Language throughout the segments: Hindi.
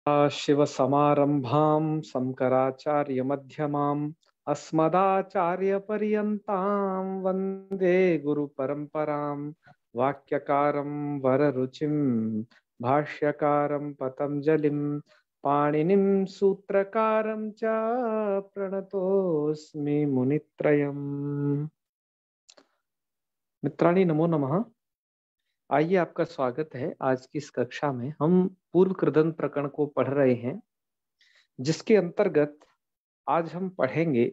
शिवसमारम्भां शङ्कराचार्यमध्यमाम् अस्मदाचार्यपर्यन्तां वन्दे गुरुपरम्परां वाक्यकारं वररुचिं भाष्यकारं पतञ्जलिं पाणिनिं सूत्रकारं च प्रणतोऽस्मि मुनित्रयम्। मित्राणि नमो नमः। आइए, आपका स्वागत है। आज की इस कक्षा में हम पूर्व कृदंत प्रकरण को पढ़ रहे हैं, जिसके अंतर्गत आज हम पढ़ेंगे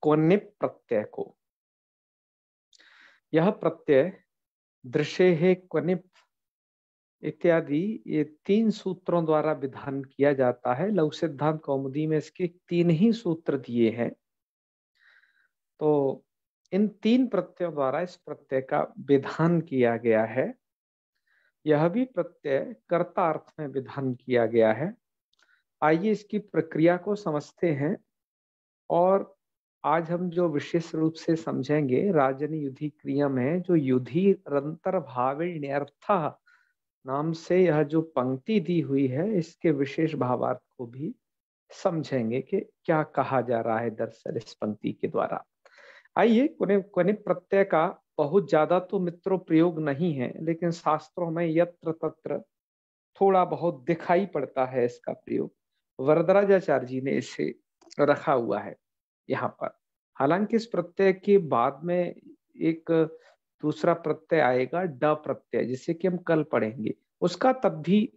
क्वनिप् प्रत्यय को। यह प्रत्यय दृशेः क्वनिप् इत्यादि ये 3 सूत्रों द्वारा विधान किया जाता है। लघु सिद्धांत कौमुदी में इसके 3 ही सूत्र दिए हैं। तो इन 3 प्रत्ययों द्वारा इस प्रत्यय का विधान किया गया है। यह भी प्रत्यय कर्ता अर्थ में विधान किया गया है। आइए इसकी प्रक्रिया को समझते हैं। और आज हम जो विशेष रूप से समझेंगे, राजनी युधि क्रिया में जो युधि रंतर्भाविण्यर्थः नाम से यह जो पंक्ति दी हुई है, इसके विशेष भावार्थ को भी समझेंगे कि क्या कहा जा रहा है दरअसल इस पंक्ति के द्वारा। आइए, क्वनिप् प्रत्यय का बहुत ज्यादा तो मित्रों प्रयोग नहीं है, लेकिन शास्त्रों में यत्र तत्र थोड़ा बहुत दिखाई पड़ता है इसका प्रयोग। वरदराजाचार्य जी ने इसे रखा हुआ है यहाँ पर। हालांकि इस प्रत्यय के बाद में एक दूसरा प्रत्यय आएगा, ड प्रत्यय, जिसे कि हम कल पढ़ेंगे। उसका तब भी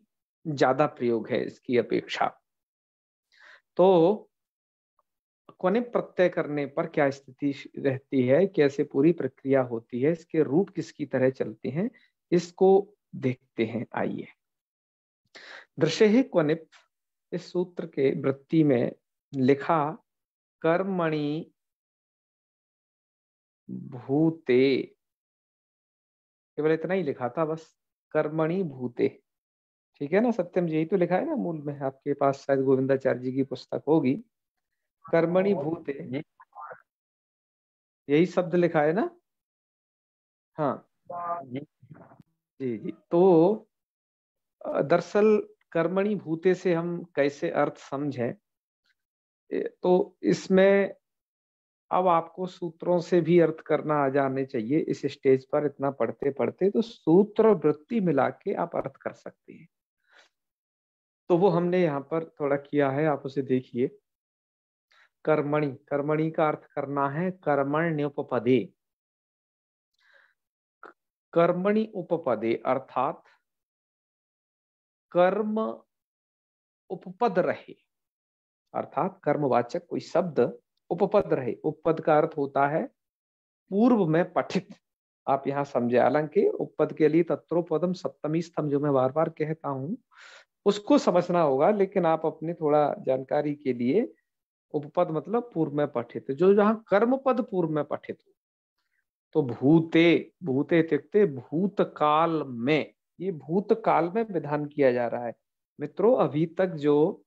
ज्यादा प्रयोग है इसकी अपेक्षा। तो क्वनिप् प्रत्यय करने पर क्या स्थिति रहती है, कैसे पूरी प्रक्रिया होती है, इसके रूप किसकी तरह चलते हैं, इसको देखते हैं। आइए, दृशेः क्वनिप् इस सूत्र के वृत्ति में लिखा कर्मणि भूते, केवल इतना ही लिखा था बस, कर्मणि भूते। ठीक है ना सत्यम जी? यही तो लिखा है ना मूल में, आपके पास शायद गोविंदाचार्य जी की पुस्तक होगी। कर्मणि भूते, यही शब्द लिखा है ना? हाँ जी जी। तो दरअसल कर्मणि भूते से हम कैसे अर्थ समझें, तो इसमें अब आपको सूत्रों से भी अर्थ करना आ जाने चाहिए इस स्टेज पर। इतना पढ़ते पढ़ते तो सूत्र और वृत्ति मिला के आप अर्थ कर सकते हैं। तो वो हमने यहाँ पर थोड़ा किया है, आप उसे देखिए। कर्मणि, कर्मणि का अर्थ करना है कर्मण्योपपदे। कर्मणि उपपदे अर्थात कर्म उपपद रहे, अर्थात कर्मवाचक कोई शब्द उपपद रहे। उपपद का अर्थ होता है पूर्व में पठित। आप यहाँ समझे, हालांकि उपपद के लिए तत्रोपदम सप्तमी स्तंभ जो मैं बार बार कहता हूँ उसको समझना होगा, लेकिन आप अपने थोड़ा जानकारी के लिए उपपद मतलब पूर्व में पठित, जो जहाँ कर्म पद पूर्व में पठित हो। तो भूते, भूते इत्युक्ते भूतकाल में, ये भूतकाल में विधान किया जा रहा है। मित्रों, अभी तक जो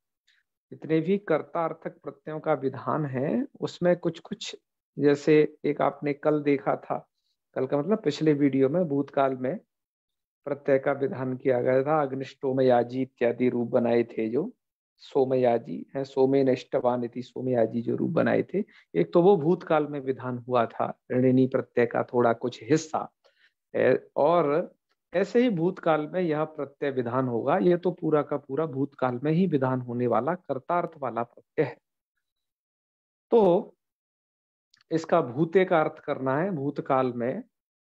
जितने भी कर्तार्थक प्रत्ययों का विधान है उसमें कुछ कुछ, जैसे एक आपने कल देखा था, कल का मतलब पिछले वीडियो में, भूतकाल में प्रत्यय का विधान किया गया था। अग्निष्टोमयाजी इत्यादि रूप बनाए थे, जो सोमयाजी है, सोमेन इष्टवान इति सोमयाजी जो रूप बनाए थे, एक तो वो भूतकाल में विधान हुआ था, ऋणी प्रत्यय का थोड़ा कुछ हिस्सा। और ऐसे ही भूतकाल में यह प्रत्यय विधान होगा। यह तो पूरा का पूरा भूतकाल में ही विधान होने वाला कर्तार्थ वाला प्रत्यय है। तो इसका भूते का अर्थ करना है भूतकाल में।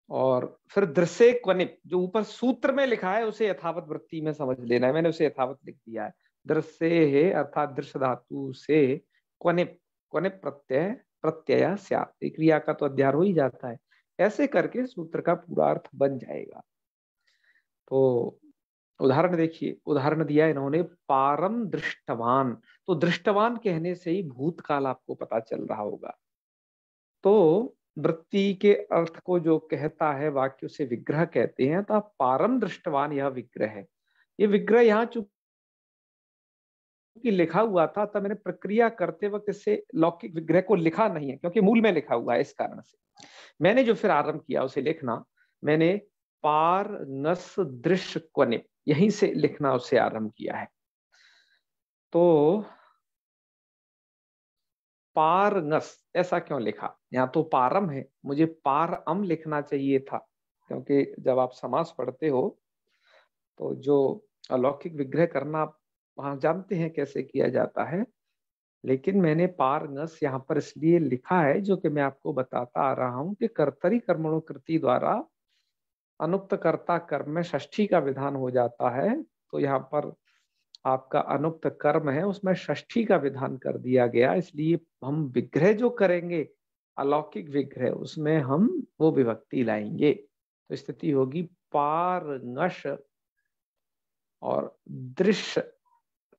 और फिर दृश्य क्वनिप्, जो ऊपर सूत्र में लिखा है उसे यथावत वृत्ति में समझ लेना है। मैंने उसे यथावत लिख दिया है। दृश्य है अर्थात दृश्य धातु से क्वनिप्, क्वनिप् प्रत्यय प्रत्यय स्यात्, क्रिया का तो अध्यार हो ही जाता है। ऐसे करके सूत्र का पूरा अर्थ बन जाएगा। तो उदाहरण देखिए, उदाहरण दिया इन्होंने, पारम दृष्टवान। तो दृष्टवान कहने से ही भूतकाल आपको पता चल रहा होगा। तो वृत्ति के अर्थ को जो कहता है वाक्य से विग्रह कहते हैं। तो आप पारम दृष्टवान, यह विग्रह है। ये विग्रह यहाँ चूंकि लिखा हुआ था, तब मैंने प्रक्रिया करते वक्त इसे लौकिक विग्रह को लिखा नहीं है, क्योंकि मूल में लिखा हुआ है। इस कारण से मैंने जो फिर आरंभ किया उसे लिखना, मैंने पार नस दृश्य क्वनिप्, यहीं से लिखना उसे आरंभ किया है। तो पारंगस ऐसा क्यों लिखा? यहाँ तो पारम है, मुझे पारम लिखना चाहिए था, क्योंकि जब आप समास पढ़ते हो तो जो अलौकिक विग्रह करना वहां जानते हैं कैसे किया जाता है, लेकिन मैंने पारंगस यहाँ पर इसलिए लिखा है, जो कि मैं आपको बताता आ रहा हूं कि कर्तरी कर्मणो कृति द्वारा अनुक्त कर्ता कर्म में षष्ठी का विधान हो जाता है। तो यहाँ पर आपका अनुक्त कर्म है उसमें षष्ठी का विधान कर दिया गया, इसलिए हम विग्रह जो करेंगे अलौकिक विग्रह उसमें हम वो विभक्ति लाएंगे। तो स्थिति होगी पारंगश और दृश्य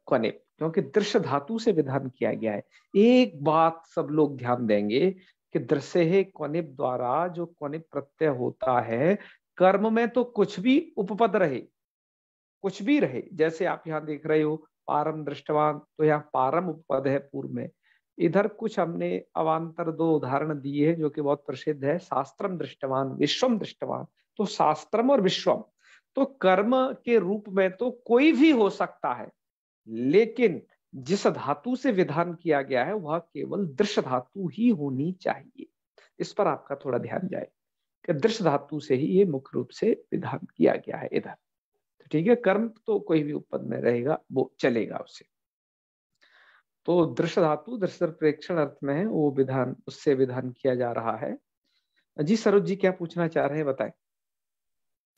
क्वनिप, क्योंकि दृश्य धातु से विधान किया गया है। एक बात सब लोग ध्यान देंगे कि दृश्य क्वनिप द्वारा जो क्वनिप प्रत्यय होता है, कर्म में तो कुछ भी उपपद रहे, कुछ भी रहे, जैसे आप यहाँ देख रहे हो पारम दृष्टवान, तो यहाँ पारम उपपद है पूर्व में। इधर कुछ हमने अवान्तर दो उदाहरण दिए हैं जो कि बहुत प्रसिद्ध है, शास्त्रम दृष्टवान, विश्वम दृष्टवान। तो शास्त्रम और विश्वम तो कर्म के रूप में तो कोई भी हो सकता है, लेकिन जिस धातु से विधान किया गया है वह केवल दृश्य धातु ही होनी चाहिए। इस पर आपका थोड़ा ध्यान जाए कि दृश्य धातु से ही ये मुख्य रूप से विधान किया गया है इधर। तो ठीक है, कर्म तो कोई भी उपपद में रहेगा वो चलेगा उससे। तो दृश्य धातु दृश्य प्रेक्षण अर्थ में है वो विधान, उससे विधान किया जा रहा है। जी सरोज जी क्या पूछना चाह रहे हैं बताएं।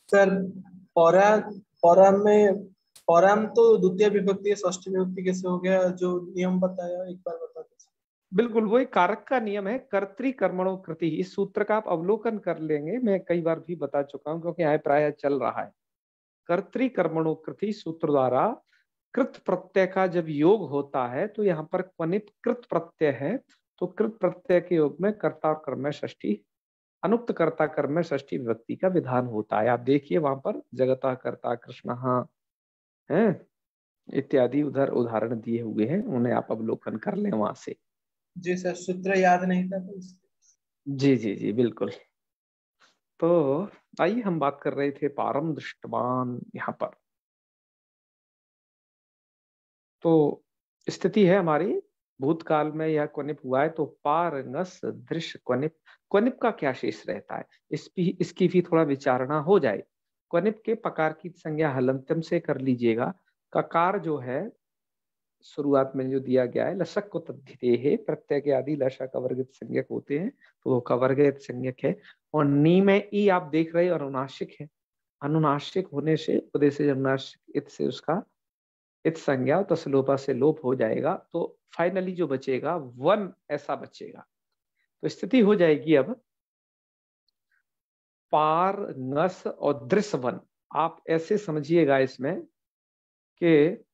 सर पौरा पौराम में पौराम तो द्वितीय विभक्ति है, षष्ठी विभक्ति कैसे हो गया? जो नियम बताया एक बार बता दीजिए। बिल्कुल वही कारक का नियम है, कर्तृ कर्मणो कृति। इस सूत्र का आप अवलोकन कर लेंगे, मैं कई बार भी बता चुका हूं क्योंकि यहाँ प्राय चल रहा है। कर्तृ कर्मणो कृति सूत्र द्वारा कृत प्रत्यय का जब योग होता है तो यहाँ पर क्वनित कृत प्रत्यय है, तो कृत प्रत्यय के योग में कर्ता और कर्म में षष्ठी, अनुक्त कर्ता कर्म में षष्ठी विभक्ति का विधान होता है। आप देखिए वहां पर जगता कर्ता कृष्ण है इत्यादि उधर उदाहरण दिए हुए हैं, उन्हें आप अवलोकन कर लें वहां से। जी सर, सूत्र याद नहीं था तो जी जी जी बिल्कुल। तो आइए हम बात कर रहे थे पारम दृष्टवान यहाँ पर। तो स्थिति है हमारी भूतकाल में यह क्वनिप हुआ है, तो पारंगस दृश्य क्वनिप, क्वनिप का क्या शेष रहता है इसकी भी थोड़ा विचारणा हो जाए। क्वनिप के पकार की संज्ञा हलंत्यम से कर लीजिएगा। ककार जो है शुरुआत में जो दिया गया है लशक को तद्धिते है, प्रत्यय के आदि लशक अवर्गित संज्ञक होते हैं तो वो कवर्गित संज्ञक है। और नी में ई आप देख रहे अनुनासिक है, अनुनासिक होने से उपदेश अनुनासिक इत से उसका इत संज्ञा तसलोपा से लोप हो जाएगा, तो फाइनली जो बचेगा वन ऐसा बचेगा। तो स्थिति हो जाएगी अब पार नस और दृश्य वन। आप ऐसे समझिएगा इसमें कि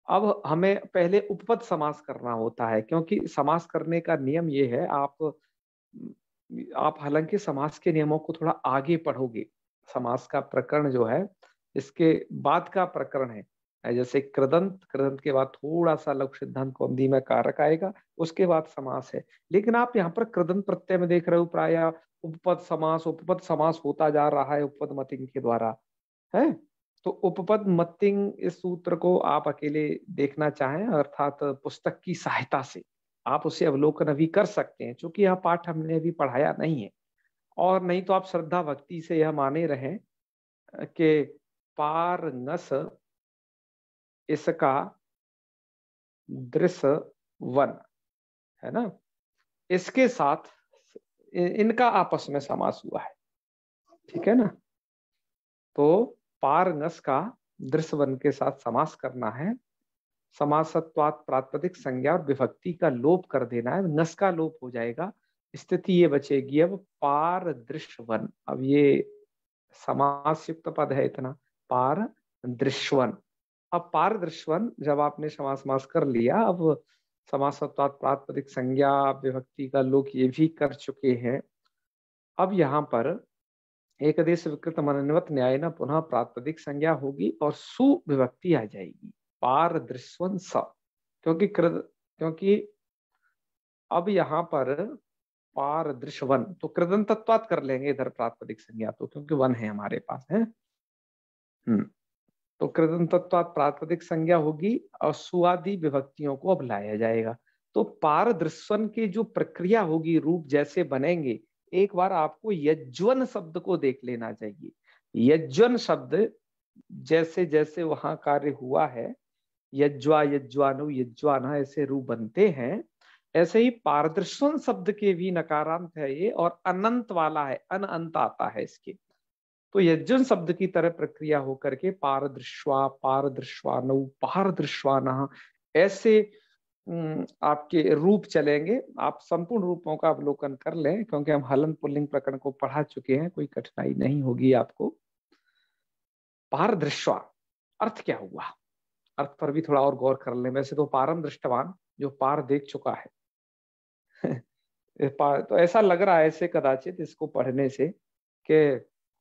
अब हमें पहले उपपद समास करना होता है, क्योंकि समास करने का नियम ये है, आप हालांकि समास के नियमों को थोड़ा आगे पढ़ोगे, समास का प्रकरण जो है इसके बाद का प्रकरण है। जैसे कृदंत, कृदंत के बाद थोड़ा सा लघु सिद्धांत कौंदी में कारक आएगा, उसके बाद समास है। लेकिन आप यहाँ पर कृदंत प्रत्यय में देख रहे हो प्राय उपपद समास होता जा रहा है उपपद मतिंग के द्वारा है। तो उपपद मतिंग इस सूत्र को आप अकेले देखना चाहें अर्थात पुस्तक की सहायता से आप उसे अवलोकन अभी कर सकते हैं, क्योंकि यह पाठ हमने अभी पढ़ाया नहीं है। और नहीं तो आप श्रद्धा भक्ति से यह माने रहें कि पार नस इसका दृश्य वन है ना, इसके साथ इनका आपस में समास हुआ है, ठीक है ना। तो पार नस का दृश्य वन के साथ समास करना है, समासत्वात प्रातिपदिक संज्ञा और विभक्ति का लोप कर देना है, नस का लोप हो जाएगा। स्थिति ये बचेगी अब पार दृश्यवन। अब ये समास युक्त पद है इतना, पार दृश्यवन। अब पार दृश्यवन जब आपने समास कर लिया, अब समासत्वात प्रातिपदिक संज्ञा विभक्ति का लोप ये भी कर चुके हैं। अब यहाँ पर एक देश विकृत मनन्वत न्याय न पुनः प्रातिपदिक संज्ञा होगी और सु विभक्ति आ जाएगी पार दृश्यवन स, क्योंकि अब यहाँ पर पार दृश्यवन तो कृदंतत्वात कर लेंगे इधर प्रातिपदिक संज्ञा तो, क्योंकि वन है हमारे पास है। तो कृदंतत्वात् प्रातिपदिक संज्ञा होगी और सुआदि विभक्तियों को अब लाया जाएगा। तो पारदृश्वन की जो प्रक्रिया होगी, रूप जैसे बनेंगे, एक बार आपको यज्वन शब्द को देख लेना चाहिए। यज्वन शब्द जैसे जैसे वहां कार्य हुआ है, यज्वा यज्वानु यज्वाना ऐसे रूप बनते हैं, ऐसे ही पारदृश्वन शब्द के भी नकारांत है ये और अनंत वाला है, अनंत आता है इसके। तो यज्जन शब्द की तरह प्रक्रिया होकर के पारदृश्वा पारदृश्वानु पारदृश्वाना ऐसे आपके रूप चलेंगे। आप संपूर्ण रूपों का अवलोकन कर लें, क्योंकि हम हलंत पुल्लिंग प्रकरण को पढ़ा चुके हैं, कोई कठिनाई नहीं होगी आपको। पारदृश्वा अर्थ क्या हुआ, अर्थ पर भी थोड़ा और गौर कर लें। वैसे तो पारम दृष्टवान, जो पार देख चुका है तो ऐसा लग रहा है ऐसे कदाचित इसको पढ़ने से कि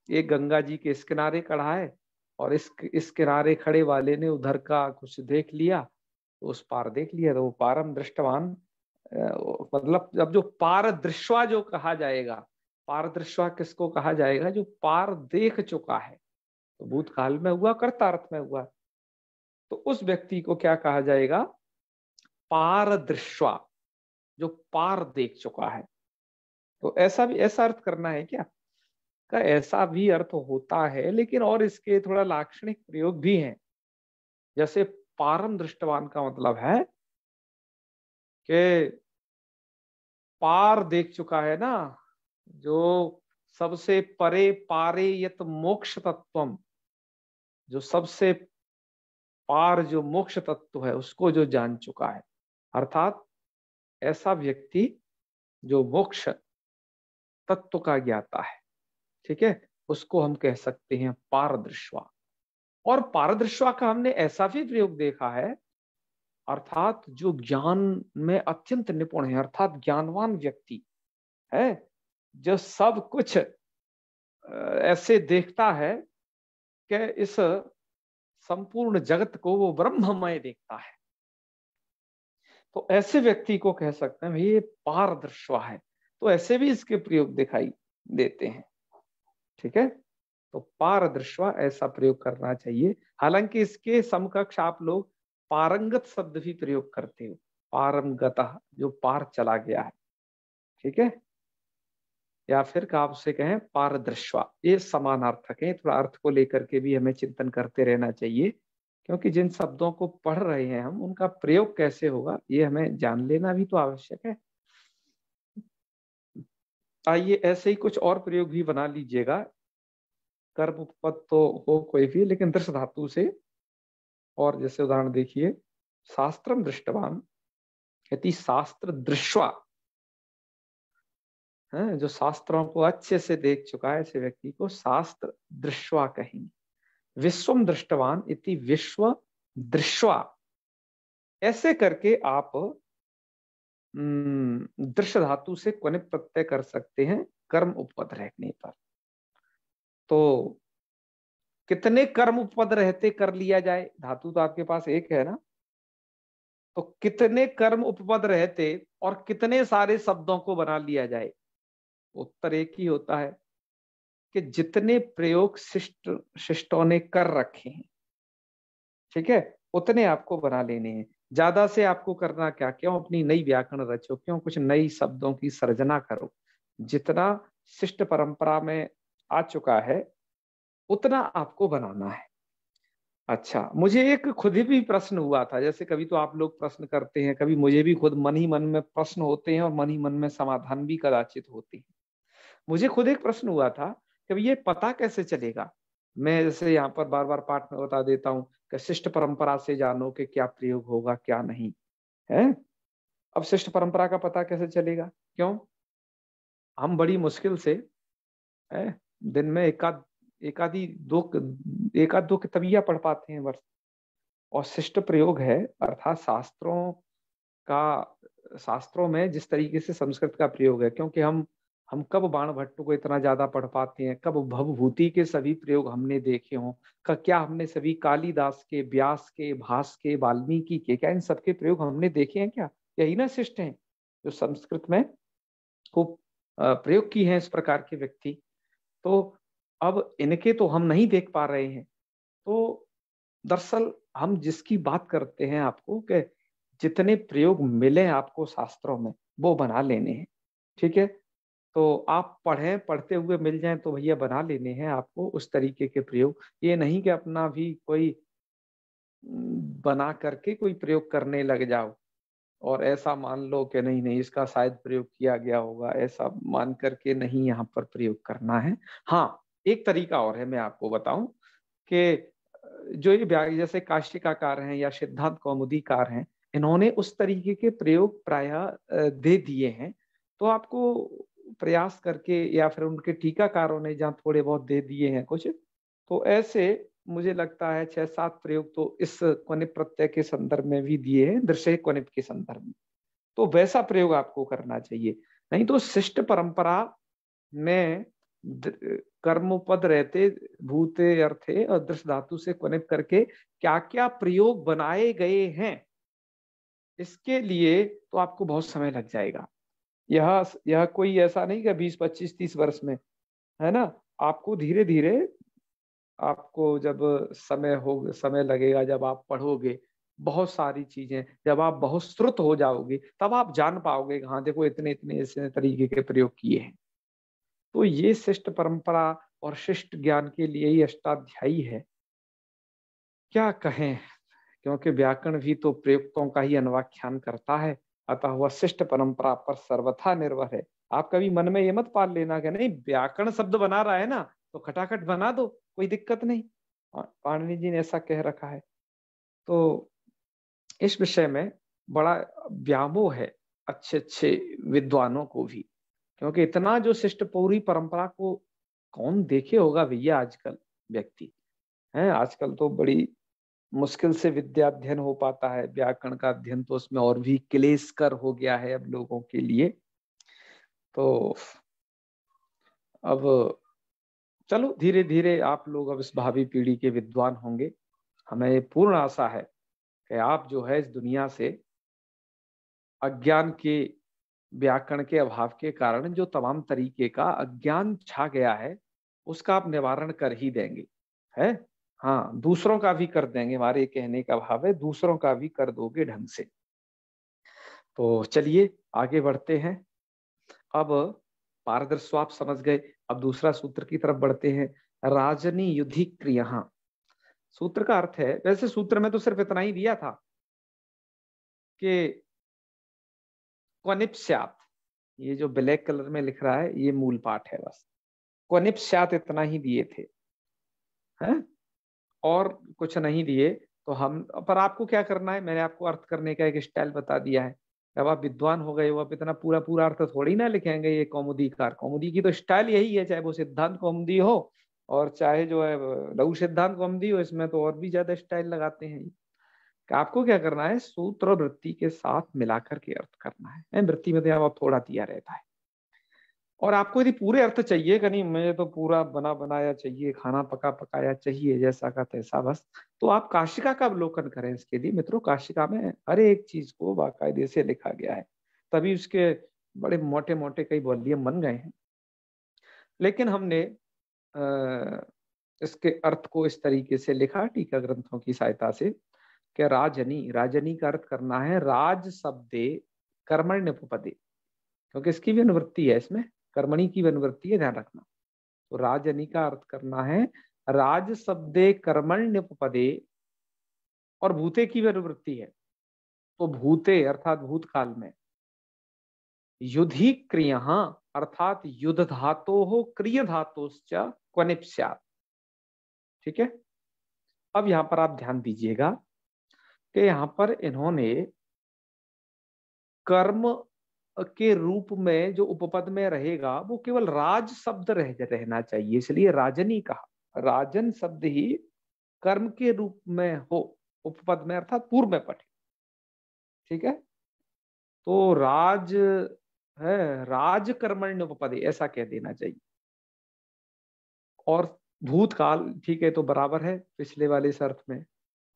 एक गंगा जी के इस किनारे खड़ा है और इस किनारे खड़े वाले ने उधर का कुछ देख लिया, तो उस पार देख लिया, तो वो पारम दृष्टवान मतलब जब जो पारदृश्वा जो कहा जाएगा, पारदृश्वा किसको कहा जाएगा, जो पार देख चुका है। तो भूतकाल में हुआ, कर्तार्थ में हुआ, तो उस व्यक्ति को क्या कहा जाएगा, पारदृश्वा, जो पार देख चुका है। तो ऐसा भी, ऐसा अर्थ करना है क्या, का ऐसा भी अर्थ होता है, लेकिन और इसके थोड़ा लाक्षणिक प्रयोग भी हैं। जैसे पारम दृष्टवान का मतलब है कि पार देख चुका है ना, जो सबसे परे पारे यत मोक्ष तत्वम, जो सबसे पार जो मोक्ष तत्व है उसको जो जान चुका है। अर्थात ऐसा व्यक्ति जो मोक्ष तत्व का ज्ञाता है, ठीक है, उसको हम कह सकते हैं पारदृश्वा। और पारदृश्वा का हमने ऐसा भी प्रयोग देखा है, अर्थात जो ज्ञान में अत्यंत निपुण है, अर्थात ज्ञानवान व्यक्ति है, जो सब कुछ ऐसे देखता है कि इस संपूर्ण जगत को वो ब्रह्ममय देखता है। तो ऐसे व्यक्ति को कह सकते हैं ये पारदृश्वा है। तो ऐसे भी इसके प्रयोग दिखाई देते हैं, ठीक है। तो पारदृश्वा ऐसा प्रयोग करना चाहिए। हालांकि इसके समकक्ष आप लोग पारंगत शब्द भी प्रयोग करते हो, पारंगतः, जो पार चला गया है, ठीक है, या फिर आपसे कहें पारदृश्वा, ये समानार्थक है। थोड़ा अर्थ को लेकर के भी हमें चिंतन करते रहना चाहिए, क्योंकि जिन शब्दों को पढ़ रहे हैं हम, उनका प्रयोग कैसे होगा ये हमें जान लेना भी तो आवश्यक है। आइए ऐसे ही कुछ और प्रयोग भी बना लीजिएगा। कर्म उपपद तो हो कोई भी, लेकिन दृश्य धातु से। और जैसे उदाहरण देखिए, शास्त्रम दृष्टवान यदि शास्त्र दृश्वा है, जो शास्त्रों को अच्छे से देख चुका है, ऐसे व्यक्ति को शास्त्र दृश्वा कहेंगे। विश्वम दृष्टवान इति विश्व दृश्वा, ऐसे करके आप दृश्य धातु से क्वनिक प्रत्यय कर सकते हैं कर्म उपपद रहने पर। तो कितने कर्म उपपद रहते कर लिया जाए, धातु तो आपके पास एक है ना, तो कितने कर्म उपपद रहते और कितने सारे शब्दों को बना लिया जाए। उत्तर एक ही होता है कि जितने प्रयोग शिष्टों ने कर रखे हैं, ठीक है, उतने आपको बना लेने हैं। ज्यादा से आपको करना क्या, क्यों अपनी नई व्याकरण रचो, क्यों कुछ नई शब्दों की सर्जना करो। जितना शिष्ट परंपरा में आ चुका है उतना आपको बनाना है। अच्छा, मुझे एक खुद ही भी प्रश्न हुआ था, जैसे कभी तो आप लोग प्रश्न करते हैं, कभी मुझे भी खुद मन ही मन में प्रश्न होते हैं और मन ही मन में समाधान भी कदाचित होते हैं। मुझे खुद एक प्रश्न हुआ था कि ये पता कैसे चलेगा। मैं जैसे यहाँ पर बार बार पाठ में बता देता हूँ कि शिष्ट परंपरा से जानो कि क्या प्रयोग होगा क्या नहीं है। अब शिष्ट परंपरा का पता कैसे चलेगा, क्यों, हम बड़ी मुश्किल से दिन में एकाध दो किताबियां पढ़ पाते हैं वर्ष। और शिष्ट प्रयोग है, अर्थात शास्त्रों में जिस तरीके से संस्कृत का प्रयोग है, क्योंकि हम कब बाण भट्ट को इतना ज्यादा पढ़ पाते हैं, कब भवभूति के सभी प्रयोग हमने देखे हों, क्या हमने सभी कालिदास के, व्यास के, भास के, वाल्मीकि के, क्या इन सबके प्रयोग हमने देखे हैं क्या। यही ना शिष्ट हैं जो संस्कृत में खूब प्रयोग की हैं इस प्रकार के व्यक्ति। तो अब इनके तो हम नहीं देख पा रहे हैं, तो दरअसल हम जिसकी बात करते हैं आपको कि जितने प्रयोग मिले आपको शास्त्रों में वो बना लेने हैं, ठीक है। तो आप पढ़ते हुए मिल जाएं तो भैया बना लेने हैं आपको उस तरीके के प्रयोग। ये नहीं कि अपना भी कोई बना करके कोई प्रयोग करने लग जाओ और ऐसा मान लो कि नहीं नहीं इसका शायद प्रयोग किया गया होगा, ऐसा मान करके नहीं यहाँ पर प्रयोग करना है। हाँ, एक तरीका और है, मैं आपको बताऊं कि जो ये जैसे काशिकाकार हैं या सिद्धांत कौमुदीकार हैं, इन्होंने उस तरीके के प्रयोग प्रायः दे दिए हैं। तो आपको प्रयास करके या फिर उनके टीकाकारों ने जहाँ थोड़े बहुत दे दिए हैं कुछ, तो ऐसे मुझे लगता है 6-7 प्रयोग तो इस क्वनिप प्रत्यय के संदर्भ में भी दिए हैं, दृश्य क्वनिप के संदर्भ में। तो वैसा प्रयोग आपको करना चाहिए, नहीं तो शिष्ट परंपरा में कर्मपद रहते भूते अर्थे और दृश्य धातु से क्वनिप करके क्या क्या प्रयोग बनाए गए हैं, इसके लिए तो आपको बहुत समय लग जाएगा। यह कोई ऐसा नहीं कि 20, 25, 30 वर्ष में, है ना। आपको धीरे धीरे, आपको जब समय लगेगा, जब आप पढ़ोगे बहुत सारी चीजें, जब आप बहुत श्रुत हो जाओगे, तब आप जान पाओगे कि हाँ देखो इतने इतने ऐसे तरीके के प्रयोग किए हैं। तो ये शिष्ट परंपरा और शिष्ट ज्ञान के लिए ही अष्टाध्यायी है, क्या कहें, क्योंकि व्याकरण भी तो प्रयुक्तों का ही अनुव्याख्यान करता है, अतः वह शिष्ट परंपरा पर सर्वथा निर्भर है। आप कभी मन में ये मत पाल लेना कि नहीं व्याकरण शब्द बना रहा है ना तो खटाखट बना दो, कोई दिक्कत नहीं। पाणिनि जी ने ऐसा कह रखा है। तो इस विषय में बड़ा व्यामोह है अच्छे अच्छे विद्वानों को भी, क्योंकि इतना जो शिष्ट पूरी परंपरा को कौन देखे होगा भैया आजकल व्यक्ति है। आजकल तो बड़ी मुश्किल से विद्या अध्ययन हो पाता है, व्याकरण का अध्ययन तो उसमें और भी क्लेशकर हो गया है अब लोगों के लिए। तो अब चलो धीरे धीरे आप लोग अब इस भावी पीढ़ी के विद्वान होंगे। हमें पूर्ण आशा है कि आप जो है इस दुनिया से अज्ञान के, व्याकरण के अभाव के कारण जो तमाम तरीके का अज्ञान छा गया है उसका आप निवारण कर ही देंगे, है। हाँ, दूसरों का भी कर देंगे, हमारे कहने का भाव है दूसरों का भी कर दोगे ढंग से। तो चलिए आगे बढ़ते हैं। अब पारदर्श आप समझ गए, अब दूसरा सूत्र की तरफ बढ़ते हैं। राजनी युद्धि क्रिया, सूत्र का अर्थ है, वैसे सूत्र में तो सिर्फ इतना ही दिया था कि क्वनिप स्यात्, ये जो ब्लैक कलर में लिख रहा है ये मूल पाठ है, बस क्वनिप स्यात् इतना ही दिए थे, हैं, और कुछ नहीं दिए। तो हम पर आपको क्या करना है, मैंने आपको अर्थ करने का एक स्टाइल बता दिया है। अब आप विद्वान हो गए हो, आप इतना पूरा पूरा अर्थ थोड़ी ना लिखेंगे। ये कौमुदीकार, कौमुदी की तो स्टाइल यही है, चाहे वो सिद्धांत कौमुदी हो और चाहे जो है लघु सिद्धांत कौमुदी हो, इसमें तो और भी ज्यादा स्टाइल लगाते हैं। आपको क्या करना है, सूत्र और वृत्ति के साथ मिलाकर के अर्थ करना है। वृत्ति में तो थोड़ा दिया रहता है, और आपको यदि पूरे अर्थ चाहिए कि नहीं मुझे तो पूरा बना बनाया चाहिए, खाना पका पकाया चाहिए, जैसा का तैसा बस, तो आप काशिका का अवलोकन करें। इसके लिए मित्रों काशिका में हर एक चीज को बाकायदे से लिखा गया है, तभी उसके बड़े मोटे मोटे कई वॉल्यूम बन गए हैं। लेकिन हमने इसके अर्थ को इस तरीके से लिखा टीका ग्रंथों की सहायता से कि राजनी, राजनी का अर्थ करना है राज शब्दे कर्मण्यपदे, क्योंकि इसकी भी अनुवृत्ति है, इसमें कर्मणि की भी अनुवृत्ति है, ध्यान रखना। तो राजनी का अर्थ करना है राज शब्दे कर्मण्यपदे, और भूते की भी अनुवृत्ति है। तो भूते अर्थात भूतकाल में, युधि क्रिया अर्थात युद्ध धातो हो क्रिय धातोश्च क्वनिप स्यात्, ठीक है। अब यहां पर आप ध्यान दीजिएगा कि यहां पर इन्होंने कर्म के रूप में जो उपपद में रहेगा वो केवल राज शब्द रहना चाहिए, इसलिए राजनी कहा। राजन शब्द ही कर्म के रूप में हो उपपद में, अर्थात पूर्व में पठे, ठीक है। तो राज है, राज कर्मण्य उपपदे ऐसा कह देना चाहिए। और भूतकाल ठीक है तो बराबर है पिछले वाले शर्त में।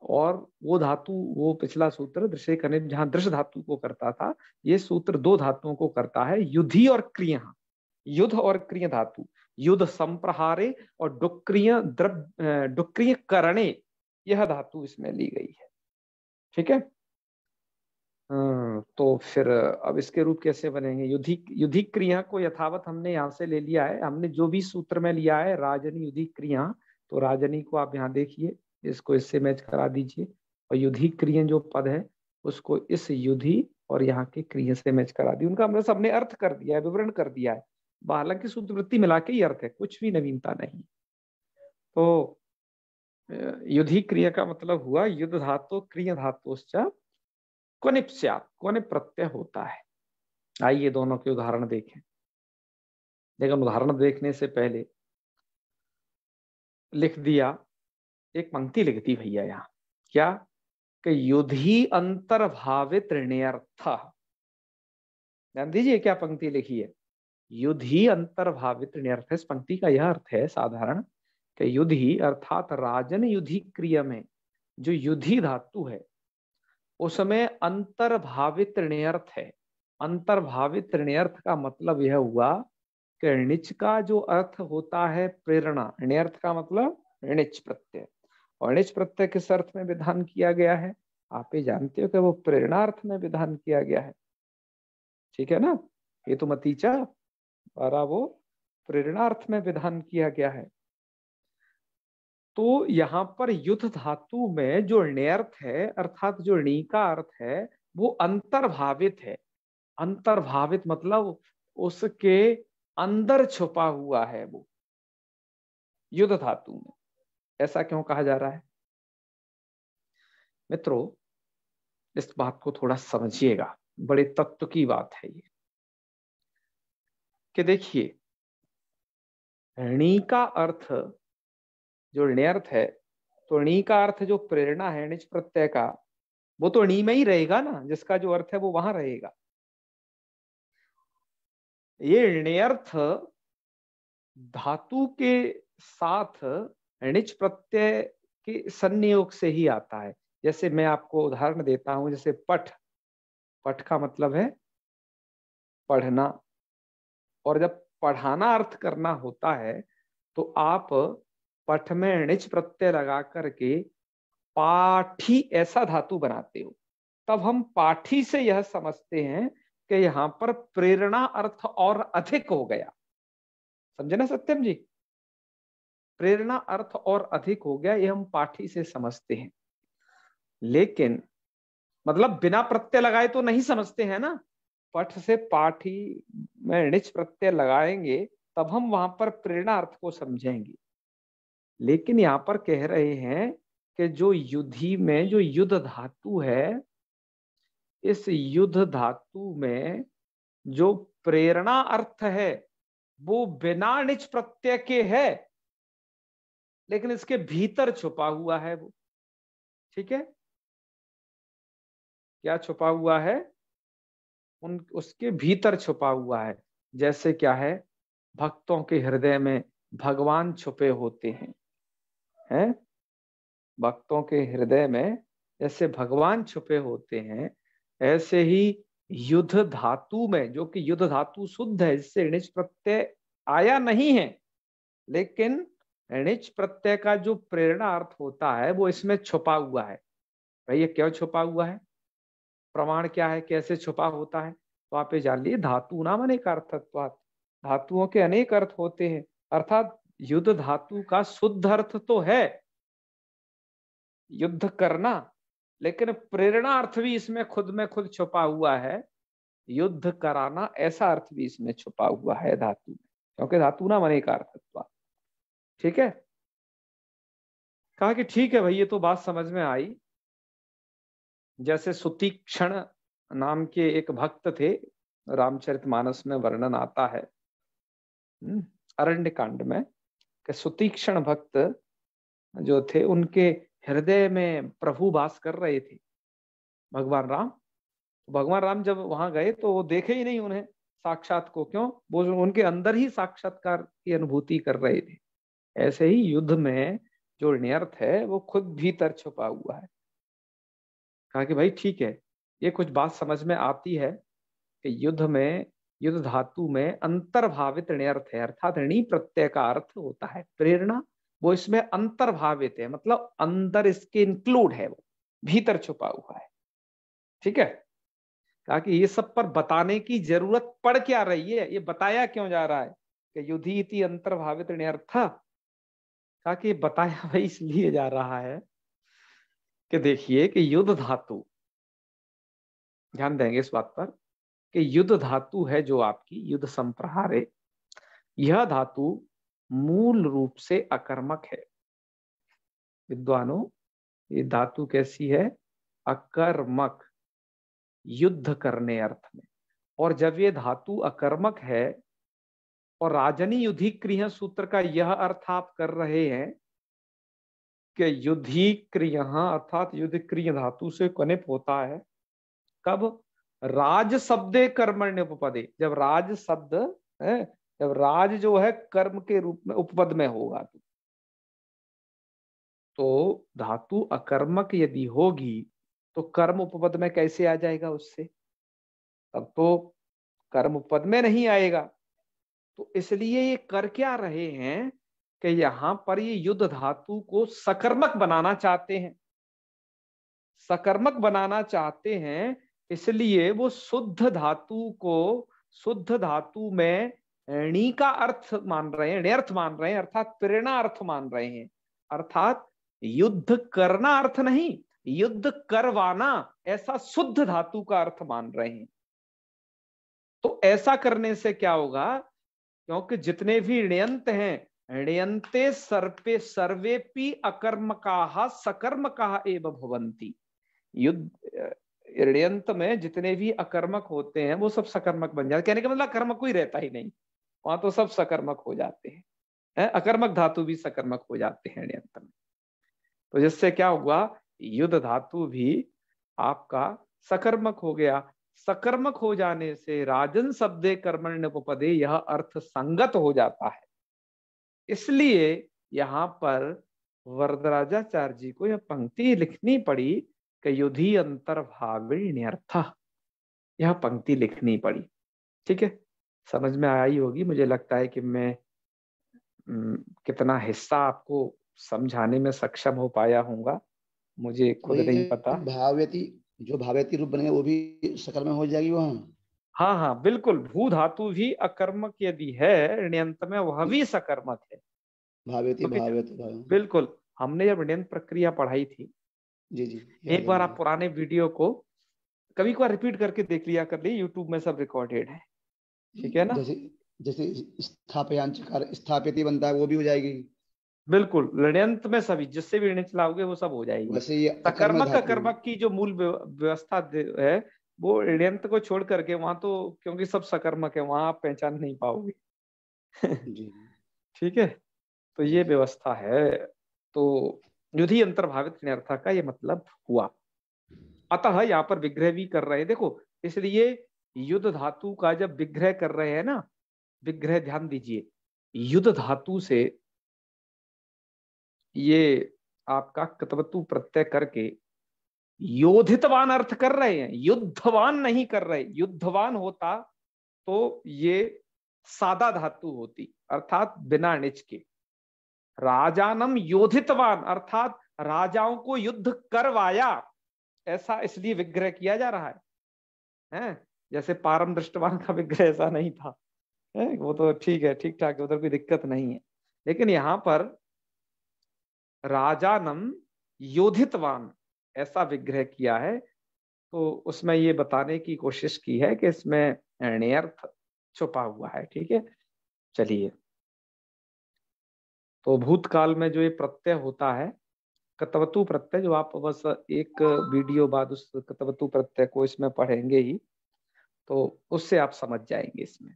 और वो धातु, वो पिछला सूत्र दृश्य कनिप जहां दृश्य धातु को करता था, ये सूत्र दो धातुओं को करता है, युद्धि और क्रिय। युद्ध और क्रिय धातु, युद्ध संप्रहारे और डुक्रिय करणे, यह धातु इसमें ली गई है। ठीक है। तो फिर अब इसके रूप कैसे बनेंगे? युधिक क्रिया को यथावत हमने यहाँ से ले लिया है, हमने जो भी सूत्र में लिया है राजनी युधिक क्रिया, तो राजनी को आप यहाँ देखिए, इसको इससे मैच करा दीजिए, और युधिक क्रिया जो पद है उसको इस युधि और यहाँ के क्रिया से मैच करा दी। उनका हमने सबने अर्थ कर दिया है, विवरण कर दिया है, हालांकि सूत्रवृत्ति मिला के ही अर्थ है, कुछ भी नवीनता नहीं। तो युधिक क्रिया का मतलब हुआ युद्ध धातु क्रिया धातुश्च क्वनिप स्यात्, क्वनिप प्रत्यय होता है। आइए दोनों के उदाहरण देखें। लेकिन उदाहरण देखने से पहले लिख दिया, एक पंक्ति लिख दी भैया यहाँ, क्या कि युधि अंतर्भावित ऋण्यर्थ। ध्यान दीजिए क्या पंक्ति लिखी है, युधि अंतर्भावित ऋण्यर्थ। इस पंक्ति का यह अर्थ है साधारण कि युधि अर्थात राजन युधि क्रिया में जो युधि धातु है उसमें अंतर्भावित ऋण्यर्थ है। अंतर्भावित ऋण्यर्थ का मतलब यह हुआ कि णिच का जो अर्थ होता है प्रेरणा, ऋण्यर्थ का मतलब णिच प्रत्यय, और णिच प्रत्यय किस अर्थ में विधान किया गया है? आप ये जानते हो कि वो प्रेरणार्थ में विधान किया गया है। ठीक है ना, ये तो मतीचा द्वारा वो प्रेरणार्थ में विधान किया गया है। तो यहाँ पर युद्ध धातु में जो ण्यर्थ है अर्थात जो णी का अर्थ है वो अंतर्भावित है। अंतर्भावित मतलब उसके अंदर छुपा हुआ है वो युद्ध धातु में। ऐसा क्यों कहा जा रहा है? मित्रों इस बात को थोड़ा समझिएगा, बड़े तत्व की बात है ये, कि देखिए णी का अर्थ जो ण्यर्थ है, तो णी का अर्थ जो प्रेरणा है णिच प्रत्यय का, वो तो णी में ही रहेगा ना, जिसका जो अर्थ है वो वहां रहेगा। ये ण्यर्थ धातु के साथ णिच प्रत्यय के संयोग से ही आता है। जैसे मैं आपको उदाहरण देता हूं, जैसे पठ, पठ का मतलब है पढ़ना, और जब पढ़ाना अर्थ करना होता है तो आप पठ में णिच प्रत्यय लगा करके पाठी ऐसा धातु बनाते हो, तब हम पाठी से यह समझते हैं कि यहां पर प्रेरणा अर्थ और अधिक हो गया। समझे ना सत्यम जी? प्रेरणा अर्थ और अधिक हो गया, ये हम पाठी से समझते हैं। लेकिन मतलब बिना प्रत्यय लगाए तो नहीं समझते हैं ना, पठ से पाठी में णिच प्रत्यय लगाएंगे तब हम वहां पर प्रेरणा अर्थ को समझेंगे। लेकिन यहाँ पर कह रहे हैं कि जो युधि में जो युद्ध धातु है, इस युद्ध धातु में जो प्रेरणा अर्थ है वो बिना णिच प्रत्यय के है, लेकिन इसके भीतर छुपा हुआ है वो। ठीक है, क्या छुपा हुआ है? उसके भीतर छुपा हुआ है। जैसे क्या है, भक्तों के हृदय में भगवान छुपे होते हैं? भक्तों के हृदय में जैसे भगवान छुपे होते हैं, ऐसे ही युद्ध धातु में, जो कि युद्ध धातु शुद्ध है, जिससे णिच प्रत्यय आया नहीं है, लेकिन णिच प्रत्यय का जो प्रेरणा अर्थ होता है वो इसमें छुपा हुआ है। भाई ये क्यों छुपा हुआ है? प्रमाण क्या है, कैसे छुपा होता है? तो आप ये जान लीजिए, धातु नाम अनेक अर्थत्वात्, धातुओं के अनेक अर्थ होते हैं। अर्थात युद्ध धातु का शुद्ध अर्थ तो है युद्ध करना, लेकिन प्रेरणा अर्थ भी इसमें खुद में खुद छुपा हुआ है, युद्ध कराना, ऐसा अर्थ भी इसमें छुपा हुआ है धातु में, क्योंकि धातु नाम अनेक अर्थत्वात्। ठीक है, कहा कि ठीक है भाई ये तो बात समझ में आई। जैसे सुतीक्षण नाम के एक भक्त थे, रामचरितमानस में वर्णन आता है अरण्य कांड में, कि सुतीक्षण भक्त जो थे उनके हृदय में प्रभु वास कर रहे थे, भगवान राम। भगवान राम जब वहां गए तो वो देखे ही नहीं उन्हें साक्षात को, क्यों? वो उनके अंदर ही साक्षात्कार की अनुभूति कर रहे थे। ऐसे ही युद्ध में जो ण्यर्थ है वो खुद भीतर छुपा हुआ है। कहा कि भाई ठीक है, ये कुछ बात समझ में आती है कि युद्ध में, युद्ध धातु में अंतर्भावित ण्यर्थ है, अर्थात णी प्रत्यय का अर्थ होता है प्रेरणा, वो इसमें अंतर्भावित है, मतलब अंदर इसके इंक्लूड है, वो भीतर छुपा हुआ है। ठीक है, कहा कि ये सब पर बताने की जरूरत पड़ क्या रही है, ये बताया क्यों जा रहा है कि युद्धि इति अंतर्भावित ण्यर्थ। कहा कि बताया भाई इसलिए जा रहा है कि देखिए कि युद्ध धातु, ध्यान देंगे इस बात पर कि युद्ध धातु है जो आपकी युद्ध संप्रहारे, यह धातु मूल रूप से अकर्मक है। विद्वानों, ये धातु कैसी है? अकर्मक, युद्ध करने अर्थ में। और जब ये धातु अकर्मक है और राजनी युद्धि क्रिय सूत्र का यह अर्थ आप कर रहे हैं कि युद्धि क्रिय अर्थात युद्ध क्रिय धातु से कनिप होता है कब? राज शब्दे कर्मण्य उपपदे, जब राज शब्द है, जब राज जो है कर्म के रूप में उपपद में होगा तो धातु अकर्मक यदि होगी तो कर्म उपपद में कैसे आ जाएगा उससे? तब तो कर्म उपपद में नहीं आएगा। तो इसलिए ये कर क्या रहे हैं कि यहां पर ये युद्ध धातु को सकर्मक बनाना चाहते हैं, सकर्मक बनाना चाहते हैं। इसलिए वो शुद्ध धातु को, शुद्ध धातु में णी का अर्थ मान रहे हैं, ण्यर्थ मान रहे हैं, अर्थात प्रेरणा अर्थ मान रहे हैं। अर्थात युद्ध करना अर्थ नहीं, युद्ध करवाना, ऐसा शुद्ध धातु का अर्थ मान रहे हैं। तो ऐसा करने से क्या होगा? क्योंकि जितने भी ण्यंत हैं, ण्यंते सर्पे सर्वेपि अकर्मकाः सकर्मकाः एव भवन्ति। युद्ध ऋण्यंत में जितने भी अकर्मक होते हैं वो सब सकर्मक बन जाते हैं। कहने का मतलब कर्मक कोई रहता ही नहीं, वहां तो सब सकर्मक हो जाते हैं। अकर्मक धातु भी सकर्मक हो जाते हैं ण्यंत में। तो जिससे क्या हुआ? युद्ध धातु भी आपका सकर्मक हो गया। सकर्मक हो जाने से राजन शब्दे कर्मण्य उपपदे यह अर्थ संगत हो जाता है। इसलिए यहां पर वरदराजाचार्य जी को यह पंक्ति लिखनी पड़ी कि युद्धि अंतर्भाविण्यर्थ, यह पंक्ति लिखनी पड़ी। ठीक है, समझ में आई होगी। मुझे लगता है कि मैं कितना हिस्सा आपको समझाने में सक्षम हो पाया होऊंगा, मुझे खुद नहीं पता। भाव्यति, जो भाव्यति रूप बनेगा वो भी सकल में हो जाएगी वहां। हाँ हाँ बिल्कुल, भू धातु भी अकर्मक यदि है ऋण्यंत में, वह भी सकर्मक है। भाव्यति भाव्यति बिल्कुल, हमने जब ऋण्यंत प्रक्रिया पढ़ाई थी, जी जी, एक बार आप पुराने वीडियो को कभी कभार रिपीट करके देख लिया कर ली, यूट्यूब में सब रिकॉर्डेड है। ठीक है ना? जैसे स्थापयांचकार स्थापित बनता है वो भी हो जाएगी। बिल्कुल, ऋण्यंत में सभी जिससे भी ऋण चलाओगे वो सब हो जाएगी। वैसे ये सकर्मक अकर्मक की जो मूल व्यवस्था है वो ऋण्यंत को छोड़ करके, वहां तो क्योंकि सब सकर्मक है, वहां आप पहचान नहीं पाओगे। ठीक है, तो ये व्यवस्था है। तो युद्धि अंतर्भावित ण्यर्थ का ये मतलब हुआ। अतः यहाँ पर विग्रह भी कर रहे हैं, देखो। इसलिए युद्ध धातु का जब विग्रह कर रहे हैं ना, विग्रह ध्यान दीजिए, युद्ध धातु से ये आपका कतवतु प्रत्यय करके योधितवान अर्थ कर रहे हैं, युद्धवान नहीं कर रहे। युद्धवान होता तो ये सादा धातु होती, अर्थात बिना णिच के। राजानम योधितवान अर्थात राजाओं को युद्ध करवाया, ऐसा इसलिए विग्रह किया जा रहा है? जैसे पारम दृष्टवान का विग्रह ऐसा नहीं था, वो तो ठीक है, ठीक ठाक, उधर कोई दिक्कत नहीं है। लेकिन यहाँ पर राजानम योधितवान ऐसा विग्रह किया है, तो उसमें ये बताने की कोशिश की है कि इसमें ण्यर्थ छुपा हुआ है। ठीक है, चलिए। तो भूतकाल में जो ये प्रत्यय होता है कतवतु प्रत्यय, जो आप बस एक वीडियो बाद उस कतवतु प्रत्यय को इसमें पढ़ेंगे ही, तो उससे आप समझ जाएंगे इसमें।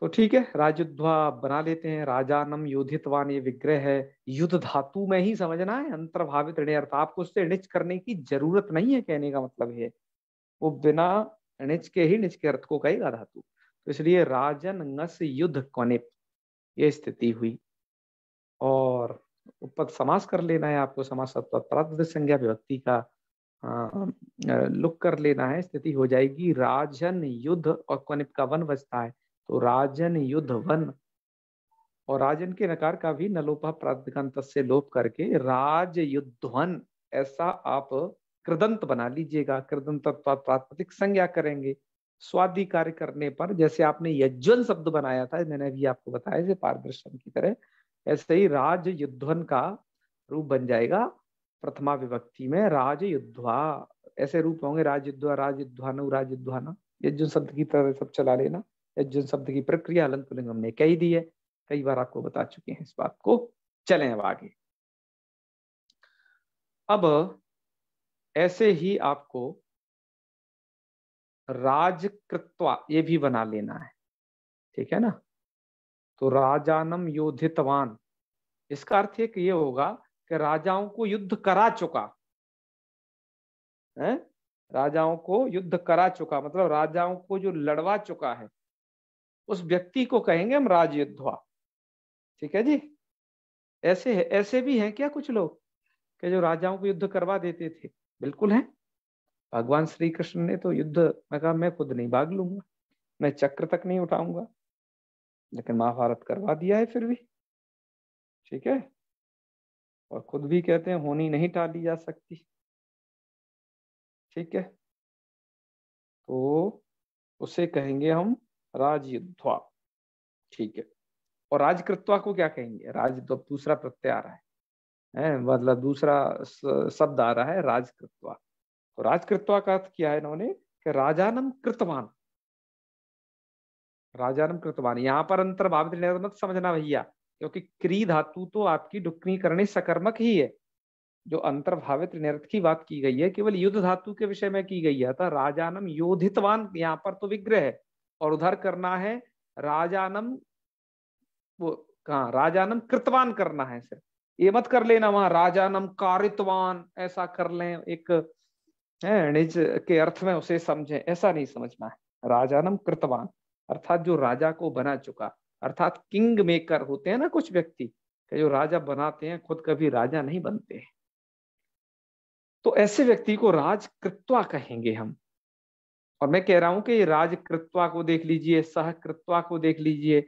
तो ठीक है, राजयुद्धा बना लेते हैं। राजानम योधितवान ये विग्रह है, युद्ध धातु में ही समझना है, अंतर्भावित ऋण। आपको उससे णिच करने की जरूरत नहीं है, कहने का मतलब है वो बिना णिच के ही णिच के अर्थ को कहेगा धातु। तो इसलिए राजन ngस युद्ध कौनिप, ये स्थिति हुई। और उपपद समास कर लेना है आपको, समास तत्परार्थ संज्ञा विभक्ति का लुक कर लेना है। स्थिति हो जाएगी राजन युद्ध और कौनिप का वन बचता है, तो राजन युद्ध वन। और राजन के नकार का भी नलोपा प्रातिपदिकांत से लोप करके राज युद्धवन ऐसा आप कृदंत बना लीजिएगा। कृदंत प्रातिपदिक संज्ञा करेंगे। स्वादि कार्य करने पर जैसे आपने यज्वन शब्द बनाया था, मैंने अभी आपको बताया जैसे पारदर्शन की तरह, ऐसे ही राज युद्धवन का रूप बन जाएगा प्रथमा विभक्ति में राज युद्धवा। ऐसे रूप होंगे राज युद्धवा, राज युद्धवानु, राज युद्धवाना। यज्वन शब्द की तरह सब चला लेना। यज्वन शब्द की प्रक्रिया हलंत पुल्लिंग हमने कही दी है, कई बार आपको बता चुके हैं इस बात को। चलें अब आगे। अब ऐसे ही आपको राजकृत्वा ये भी बना लेना है, ठीक है ना। तो राजानम योधितवान, इसका अर्थ एक ये होगा कि राजाओं को युद्ध करा चुका है। राजाओं को युद्ध करा चुका मतलब राजाओं को जो लड़वा चुका है उस व्यक्ति को कहेंगे हम राजयुद्धवा, ठीक है जी। ऐसे भी हैं क्या कुछ लोग कि जो राजाओं को युद्ध करवा देते थे? बिल्कुल है। भगवान श्री कृष्ण ने तो युद्ध में कहा मैं खुद नहीं भाग लूंगा, मैं चक्र तक नहीं उठाऊंगा, लेकिन महाभारत करवा दिया है फिर भी, ठीक है। और खुद भी कहते हैं होनी नहीं टाली जा सकती, ठीक है। तो उसे कहेंगे हम राजयुद्धवा, ठीक है। और राजकृत्वा को क्या कहेंगे? राज तो दूसरा प्रत्यय आ रहा है, मतलब दूसरा शब्द आ रहा है राजकृत्वा। तो राजकृत्वा का अर्थ किया है इन्होंने कि राजानम कृतवान। राजानम कृतवान, यहाँ पर अंतर्भावित मत समझना भैया, क्योंकि क्री धातु तो आपकी डुक्नी करने सकर्मक ही है। जो अंतर्भावित निरर्थ की बात की गई है केवल युद्ध धातु के विषय में की गई है। था राजानम योधितवान, यहाँ पर तो विग्रह है और उधर करना है राजानम, वो कहा राजानम कृतवान करना है। सिर्फ ये मत कर लेना वहां राजानम कारितवान ऐसा कर लें, एक निज के अर्थ में उसे समझे, ऐसा नहीं समझना है। राजानम कृतवान अर्थात जो राजा को बना चुका, अर्थात किंग मेकर होते हैं ना कुछ व्यक्ति कि जो राजा बनाते हैं, खुद कभी राजा नहीं बनते हैं। तो ऐसे व्यक्ति को राजकृत्वा कहेंगे हम। और मैं कह रहा हूं कि राजकृत्वा को देख लीजिए, सहकृत्वा को देख लीजिए,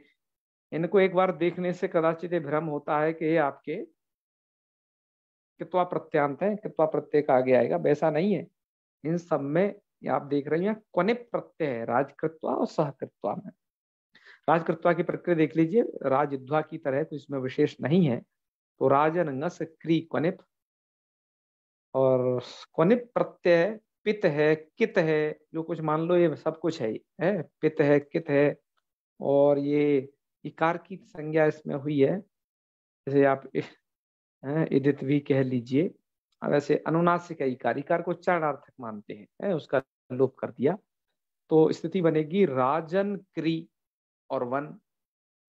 इनको एक बार देखने से कदाचित भ्रम होता है कि ये आपके कृत्वा प्रत्यांत है, कृत्वा प्रत्यय का आगे आएगा, वैसा नहीं है। इन सब में आप देख रहे हैं कोने प्रत्यय है राजकृत्वा और सहकृत्वा में। राजकृत्वा की प्रक्रिया देख लीजिए, राजयुद्धवा की तरह तो इसमें विशेष नहीं है। तो राजनंगस क्री क्वनिप, और क्वनिप प्रत्यय पित है कित है, जो कुछ मान लो ये सब कुछ है पित है कित है, और ये इकार की संज्ञा इसमें हुई है, जैसे आप इदित भी कह लीजिए। वैसे अनुनासिक इकार, इकार को उच्चारणार्थक मानते हैं, उसका लोप कर दिया। तो स्थिति बनेगी राजन क्री और वन।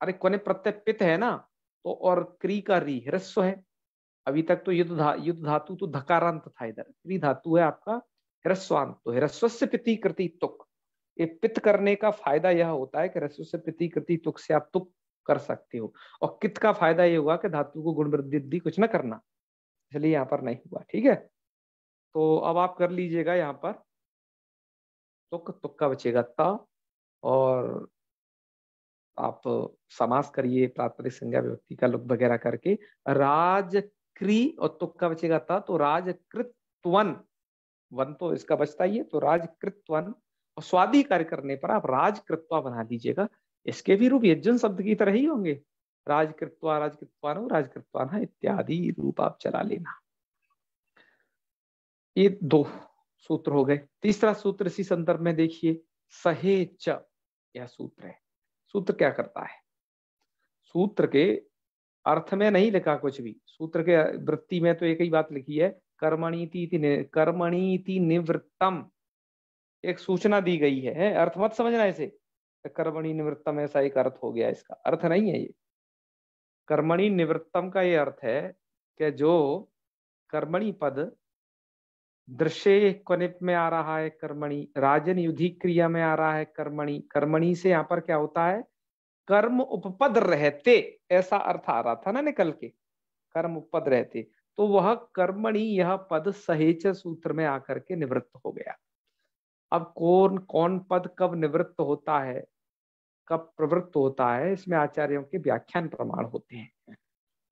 अरे कोने प्रत्यय पित है ना, तो और क्री का री ह्रस्व है। अभी तक तो युद्ध धातु तो धकारांत था, इधर क्री धातु है आपका ह्रस्वांत। तो ह्रस्व से पिति कृति तुक, ये पित करने का फायदा यह होता है कि ह्रस्व से पिति कृति तुक से आप तुक कर सकते हो। और कित का फायदा ये हुआ कि धातु को गुण वृद्धि कुछ ना करना, इसलिए यहाँ पर नहीं हुआ, ठीक है। तो अब आप कर लीजिएगा यहाँ पर तुक, तुक का बचेगा ता, और आप समास करिए प्रातिपदिक संज्ञा विभक्ति का लुक वगैरह करके राजक्री, और तुक का बचेगा ता, तो राजकृतवन, वन तो इसका बचता ही है, तो राजकृतवन। और स्वादि कार्य करने पर आप राजकृत्वा बना लीजिएगा। इसके भी रूप यज्ञन शब्द की तरह ही होंगे, राजकृत्वा, राजकृत्वानो, राजकृत्वाना इत्यादि रूप आप चला लेना। ये दो सूत्र हो गए। तीसरा सूत्र इसी संदर्भ में देखिए, सहेच, यह सूत्र है। सूत्र क्या करता है? सूत्र के अर्थ में नहीं लिखा कुछ भी, सूत्र के वृत्ति में तो एक ही बात लिखी है, कर्मणीति निवृत्तम, एक सूचना दी गई है। अर्थ मत समझना इसे कर्मणि निवृत्तम ऐसा एक अर्थ हो गया, इसका अर्थ नहीं है ये। कर्मणि निवृत्तम का ये अर्थ है कि जो कर्मणि पद दृश्य क्वनिप में आ रहा है, कर्मणि राजन युधि क्रिया में आ रहा है, कर्मणि, कर्मणि से यहाँ पर क्या होता है, कर्म उपपद रहते, ऐसा अर्थ आ रहा था ना निकल के, कर्म उपपद रहते। तो वह कर्मणि यह पद सहेच सूत्र में आकर के निवृत्त हो गया। अब कौन कौन पद कब निवृत्त होता है कब प्रवृत्त होता है, इसमें आचार्यों के व्याख्यान प्रमाण होते हैं।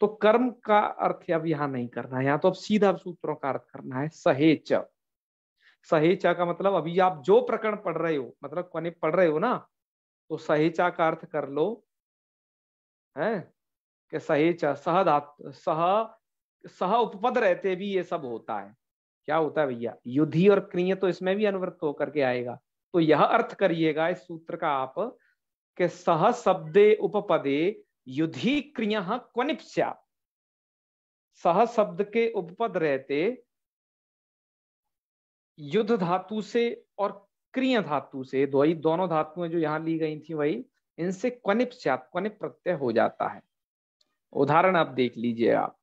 तो कर्म का अर्थ अब यहाँ नहीं करना है, यहाँ तो अब सीधा सूत्रों का अर्थ करना है। सहेच, सहेचा का मतलब अभी आप जो प्रकरण पढ़ रहे हो, मतलब कोने पढ़ रहे हो ना, तो सहेचा का अर्थ कर लो है कि सहेचा सह धातु सह उपपद रहते भी ये सब होता है। क्या होता है भैया, युद्धि और क्रिय तो इसमें भी अनुवृत्त होकर के आएगा। तो यह अर्थ करिएगा इस सूत्र का आप कि सह शब्दे उपपदे युद्धि क्रिय क्वनिप स्यात्। सह शब्द के उपपद रहते युद्ध धातु से और क्रिय धातु से, दोनों धातुएं जो यहां ली गई थी वही, इनसे क्वनिप स्यात्, क्वनिप प्रत्यय हो जाता है। उदाहरण आप देख लीजिए। आप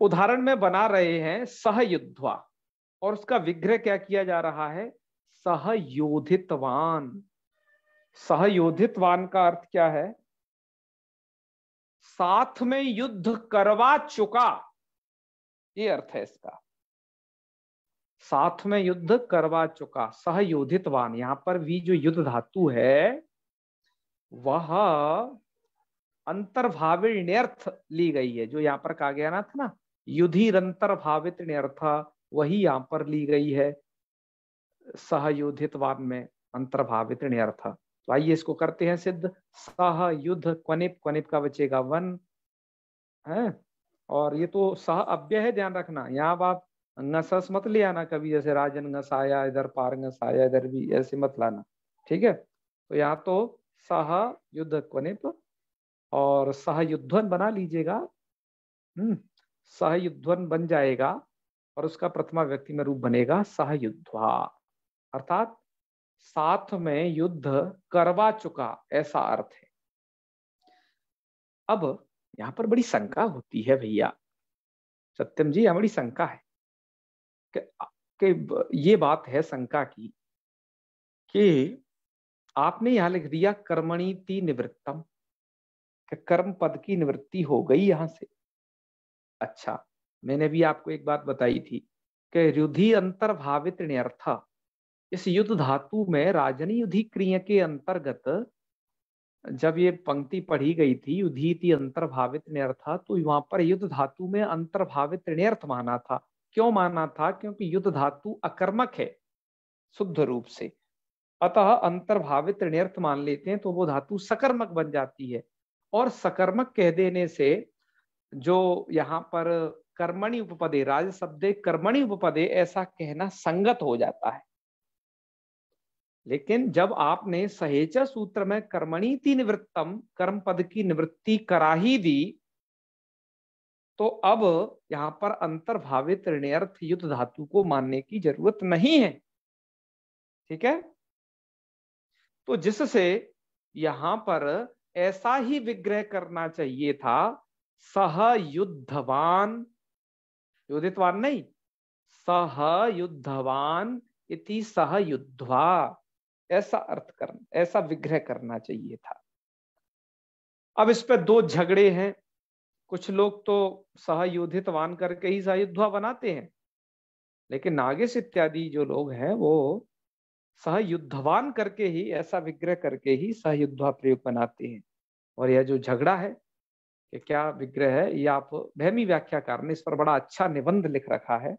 उदाहरण में बना रहे हैं सहयुद्ध्वा, और उसका विग्रह क्या किया जा रहा है, सहयोधितवान। सहयोधितवान का अर्थ क्या है, साथ में युद्ध करवा चुका, ये अर्थ है इसका। साथ में युद्ध करवा चुका, सहयोधितवान। यहां पर भी जो युद्ध धातु है वह अंतर्भाविण्यर्थ ली गई है। जो यहाँ पर कहा गया ना था ना, युधिरंतर्भावित न्यर्थ, वही यहाँ पर ली गई है सहयोधितवान में, अंतर्भावित न्यर्थ। तो आइए इसको करते हैं सिद्ध। सह युद्ध क्वनिप, क्वनिप का बचेगा वन है, और ये तो सह अव्यय है, ध्यान रखना। यहाँ आप नसस मत ले आना कभी, जैसे राजन ngस आया इधर, पार ngस आया इधर भी, ऐसे मत लाना, ठीक है। तो यहाँ तो सह युद्ध क्वनिप और सहयुध्वन बना लीजिएगा। सहयुध्वन बन जाएगा और उसका प्रथमा व्यक्ति में रूप बनेगा सहयुध्वा, अर्थात साथ में युद्ध करवा चुका, ऐसा अर्थ है। अब यहां पर बड़ी शंका होती है भैया, सत्यम जी, यहां बड़ी शंका है कि ये बात है शंका की कि आपने यहां लिख दिया कर्मणीति निवृत्तम, कर्म पद की निवृत्ति हो गई यहां से। अच्छा, मैंने भी आपको एक बात बताई थी कि युधि अंतर्भावित न्यर्थ, इस युद्ध धातु में राजनी युधि क्रिया के अंतर्गत जब ये पंक्ति पढ़ी गई थी, युधीति अंतर्भावित न्यर्थ, तो वहां पर युद्ध धातु में अंतर्भावित न्यर्थ माना था। क्यों माना था, क्योंकि युद्ध धातु अकर्मक है शुद्ध रूप से, अतः अंतर्भावित न्यर्थ मान लेते हैं तो वो धातु सकर्मक बन जाती है। और सकर्मक कह देने से जो यहाँ पर कर्मणि उपपदे, राज शब्दे कर्मणि उपपदे, ऐसा कहना संगत हो जाता है। लेकिन जब आपने सहेचा सूत्र में कर्मणीति निवृत्तम, कर्म पद की निवृत्ति करा ही दी, तो अब यहाँ पर अंतर्भावित ऋण्यर्थ युद्ध धातु को मानने की जरूरत नहीं है, ठीक है। तो जिससे यहां पर ऐसा ही विग्रह करना चाहिए था, सह युद्धवान, योधितवान नहीं, सह युद्धवान इति सह युद्ध्वा, ऐसा अर्थ करना, ऐसा विग्रह करना चाहिए था। अब इस पे दो झगड़े हैं। कुछ लोग तो सहयोधितवान करके ही सहयुद्ध्वा बनाते हैं, लेकिन नागेश इत्यादि जो लोग हैं वो सहयुद्धवान करके ही, ऐसा विग्रह करके ही सहयुद्ध्वा प्रयोग बनाते हैं। और यह जो झगड़ा है कि क्या विग्रह है, ये आप भैमी व्याख्याकार ने इस पर बड़ा अच्छा निबंध लिख रखा है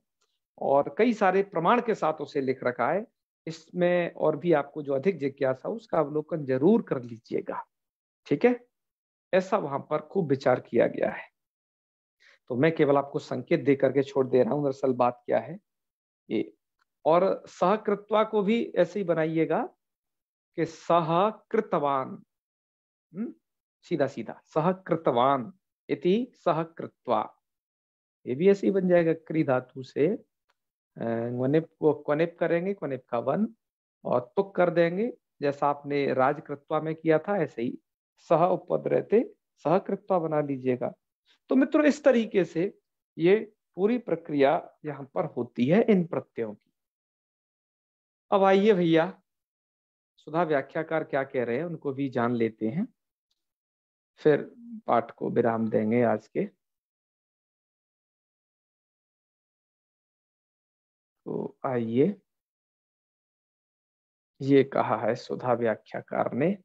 और कई सारे प्रमाण के साथ उसे लिख रखा है। इसमें और भी आपको जो अधिक जिज्ञासा उसका अवलोकन जरूर कर लीजिएगा, ठीक है। ऐसा वहां पर खूब विचार किया गया है। तो मैं केवल आपको संकेत दे करके छोड़ दे रहा हूं, दरअसल बात क्या है ये। और सहकृत्वा को भी ऐसे ही बनाइएगा कि सहकृतवान, सीधा सीधा सहकृतवान इति सहकृत्वा, ये भी ऐसे ही बन जाएगा। क्री धातु से वनिप को क्वनिप करेंगे, क्वनिप का वन, और तुक कर देंगे, जैसा आपने राजकृत्वा में किया था ऐसे ही सह उपपद रहते सहकृत्वा बना लीजिएगा। तो मित्रों, इस तरीके से ये पूरी प्रक्रिया यहाँ पर होती है इन प्रत्ययों की। अब आइए भैया, सुधा व्याख्याकार क्या कह रहे हैं उनको भी जान लेते हैं, फिर पाठ को विराम देंगे आज के। तो आइए ये कहा है सुधा व्याख्याकार ने।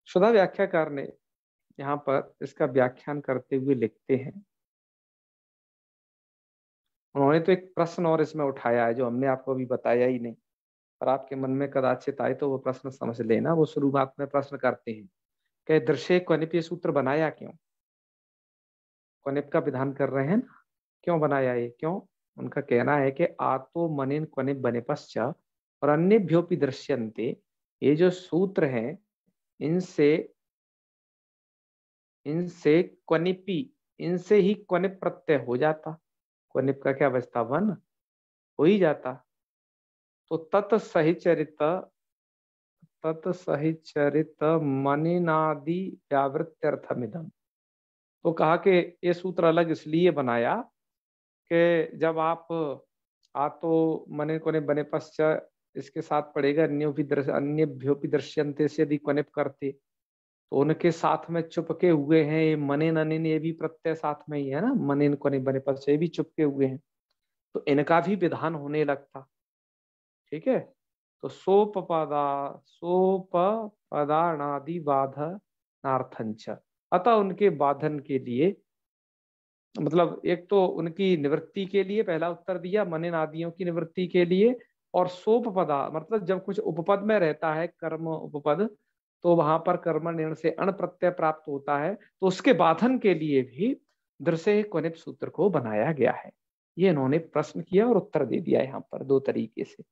सुधा व्याख्याकार ने यहाँ पर इसका व्याख्यान करते हुए लिखते हैं, उन्होंने तो एक प्रश्न और इसमें उठाया है जो हमने आपको अभी बताया ही नहीं, पर आपके मन में कदाचित आए तो वो प्रश्न समझ लेना। वो शुरुआत में प्रश्न करते हैं कि दृश्य क्वनिप ये सूत्र बनाया क्यों, क्वनिप का विधान कर रहे हैं ना, क्यों बनाया ये, क्यों? उनका कहना है कि आतो मनिन क्वनिप बने पश्चात और अन्यभ्योपि दृश्यन्ते, ये जो सूत्र हैं इनसे क्वनिपी, इनसे ही क्वनिप प्रत्यय हो जाता, क्वनिप का क्या बचता, वन हो ही जाता। तो तत्सहिचरित मनिनादि व्यावृत्यर्थमिदम, तो कहा कि ये सूत्र अलग इसलिए बनाया कि जब आप आतो मने कोने बने पश्चात इसके साथ पड़ेगा अन्यभ्योपि दृश्यन्ते से यदि क्वनिप करते तो उनके साथ में चुपके हुए हैं ये मनिन अनिन, ये भी प्रत्यय साथ में ही है ना, मनिन क्वनिप बने पश्चात ये भी चुपके हुए हैं, तो इनका भी विधान होने लगता। ठीक है, तो सोपपदानादि बाधनार्थंच, अतः उनके बाधन के लिए, मतलब एक तो उनकी निवृत्ति के लिए पहला उत्तर दिया, मनिन आदियों की निवृत्ति के लिए, और सोपपदा मतलब जब कुछ उपपद में रहता है कर्म उपपद, तो वहां पर कर्म निर्णय से अण प्रत्यय प्राप्त होता है, तो उसके बाधन के लिए भी दृश्य क्वनिप सूत्र को बनाया गया है। ये इन्होंने प्रश्न किया और उत्तर दे दिया यहाँ पर दो तरीके से।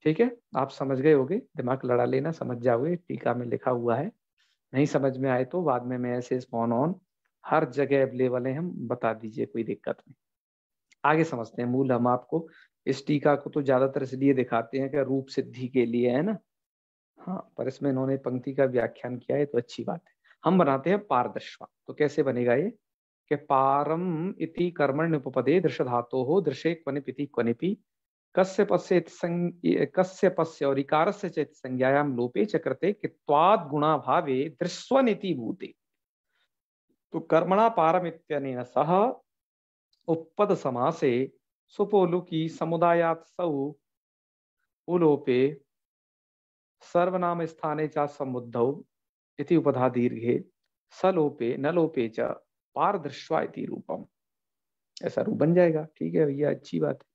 ठीक है, आप समझ गए होगे, दिमाग लड़ा लेना, समझ जाओगे, टीका में लिखा हुआ है। नहीं समझ में आए तो बाद में मैसेज फोन ऑन हर जगह अवेलेबल है, हम बता दीजिए, कोई दिक्कत नहीं। आगे समझते हैं मूल। हम आपको इस टीका को तो ज्यादातर इसलिए दिखाते हैं कि रूप सिद्धि के लिए है ना, हाँ, पर इसमें इन्होंने पंक्ति का व्याख्यान किया है तो अच्छी बात है। हम बनाते हैं पारदर्शवा, तो कैसे बनेगा ये कि पारम इति कर्मण्य उपपदे दृश्य धातो हो दृश्य क्वनिप इति क्वनिपि कस्य पस्य और इकारस्य च संज्ञायाम लोपे चक्रते कित्वाद गुणा भावे दृश्वनिति भूते, तो कर्मणा पारमित्यनेन सह उपपद समासे सुपोलुकी समुदायात् सौ उलोपे सर्वनाम स्थाने च समुद्धौ इति उपधा दीर्घे सलोपे न लोपे च पारदृश्वा इति रूपम, ऐसा रूप बन जाएगा। ठीक है भैया, अच्छी बात है।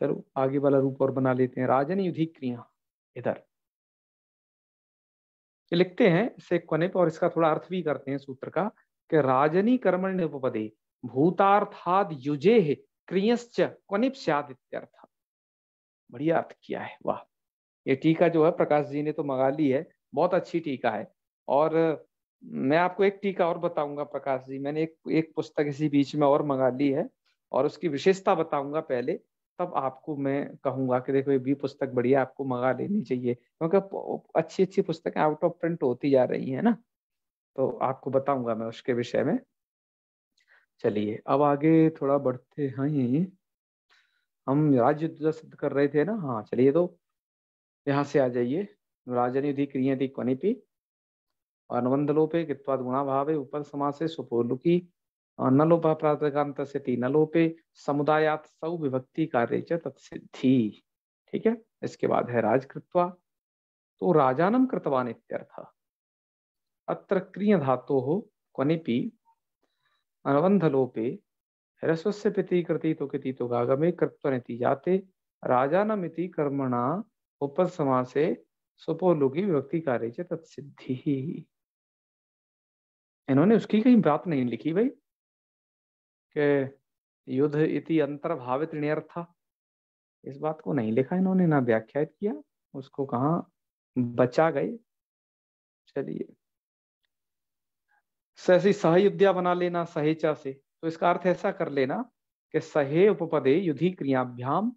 चलो आगे वाला रूप और बना लेते हैं। राजनी युधि क्रिया, इधर ये लिखते हैं इसे क्वनिप, और इसका थोड़ा अर्थ भी करते हैं सूत्र का कि राजनी कर्मण्य उपपदे भूतार्थाद युजे क्रियश्च क्वनिप स्यात् इत्यर्थ। बढ़िया अर्थ किया है, वाह। ये टीका जो है प्रकाश जी ने तो मंगा ली है, बहुत अच्छी टीका है। और मैं आपको एक टीका और बताऊंगा प्रकाश जी, मैंने एक पुस्तक इसी बीच में और मंगा ली है और उसकी विशेषता बताऊंगा पहले, तब आपको मैं कहूंगा कि देखो ये भी पुस्तक बढ़िया, आपको मंगा लेनी चाहिए, क्योंकि अच्छी अच्छी पुस्तकें आउट ऑफ प्रिंट होती जा रही है ना, तो आपको बताऊंगा मैं उसके विषय में। चलिए अब आगे थोड़ा बढ़ते हैं, हम राज्य सिद्ध कर रहे थे ना, हाँ चलिए तो यहाँ से आ जाइए। राजनिधि क्रिया थी क्वनिपि अनुबंध लोपे कित्वाद गुणा भावे उपद समासे सुपोलुकी न लोपा प्रातकांत से तीन लोपे समुदायात सौ विभक्ति कार्य च तत्सिद्धि। ठीक है, इसके बाद है राजकृत्वा, तो राजानम कृतवान इत्यर्थ। अत्र क्रिय धातो हो क्वनिपि अनुबंध लोपे ह्रस्वस्य पिति कृति तो किति तो गागमे कृत्वनिति जाते राजानमिति कर्मणा उपद समासे सुपोलुकी विभक्ति कार्य च तत्सिद्धि। इन्होंने उसकी कहीं बात नहीं लिखी भाई कि युद्ध इति अंतर्भावित नियर्थ, इस बात को नहीं लिखा इन्होंने, ना व्याख्यात किया उसको, कहाँ बचा गए। चलिए ऐसी सहयुद्या बना लेना सहेचा से, तो इसका अर्थ ऐसा कर लेना कि सहे उपपदे युधि क्रियाभ्याम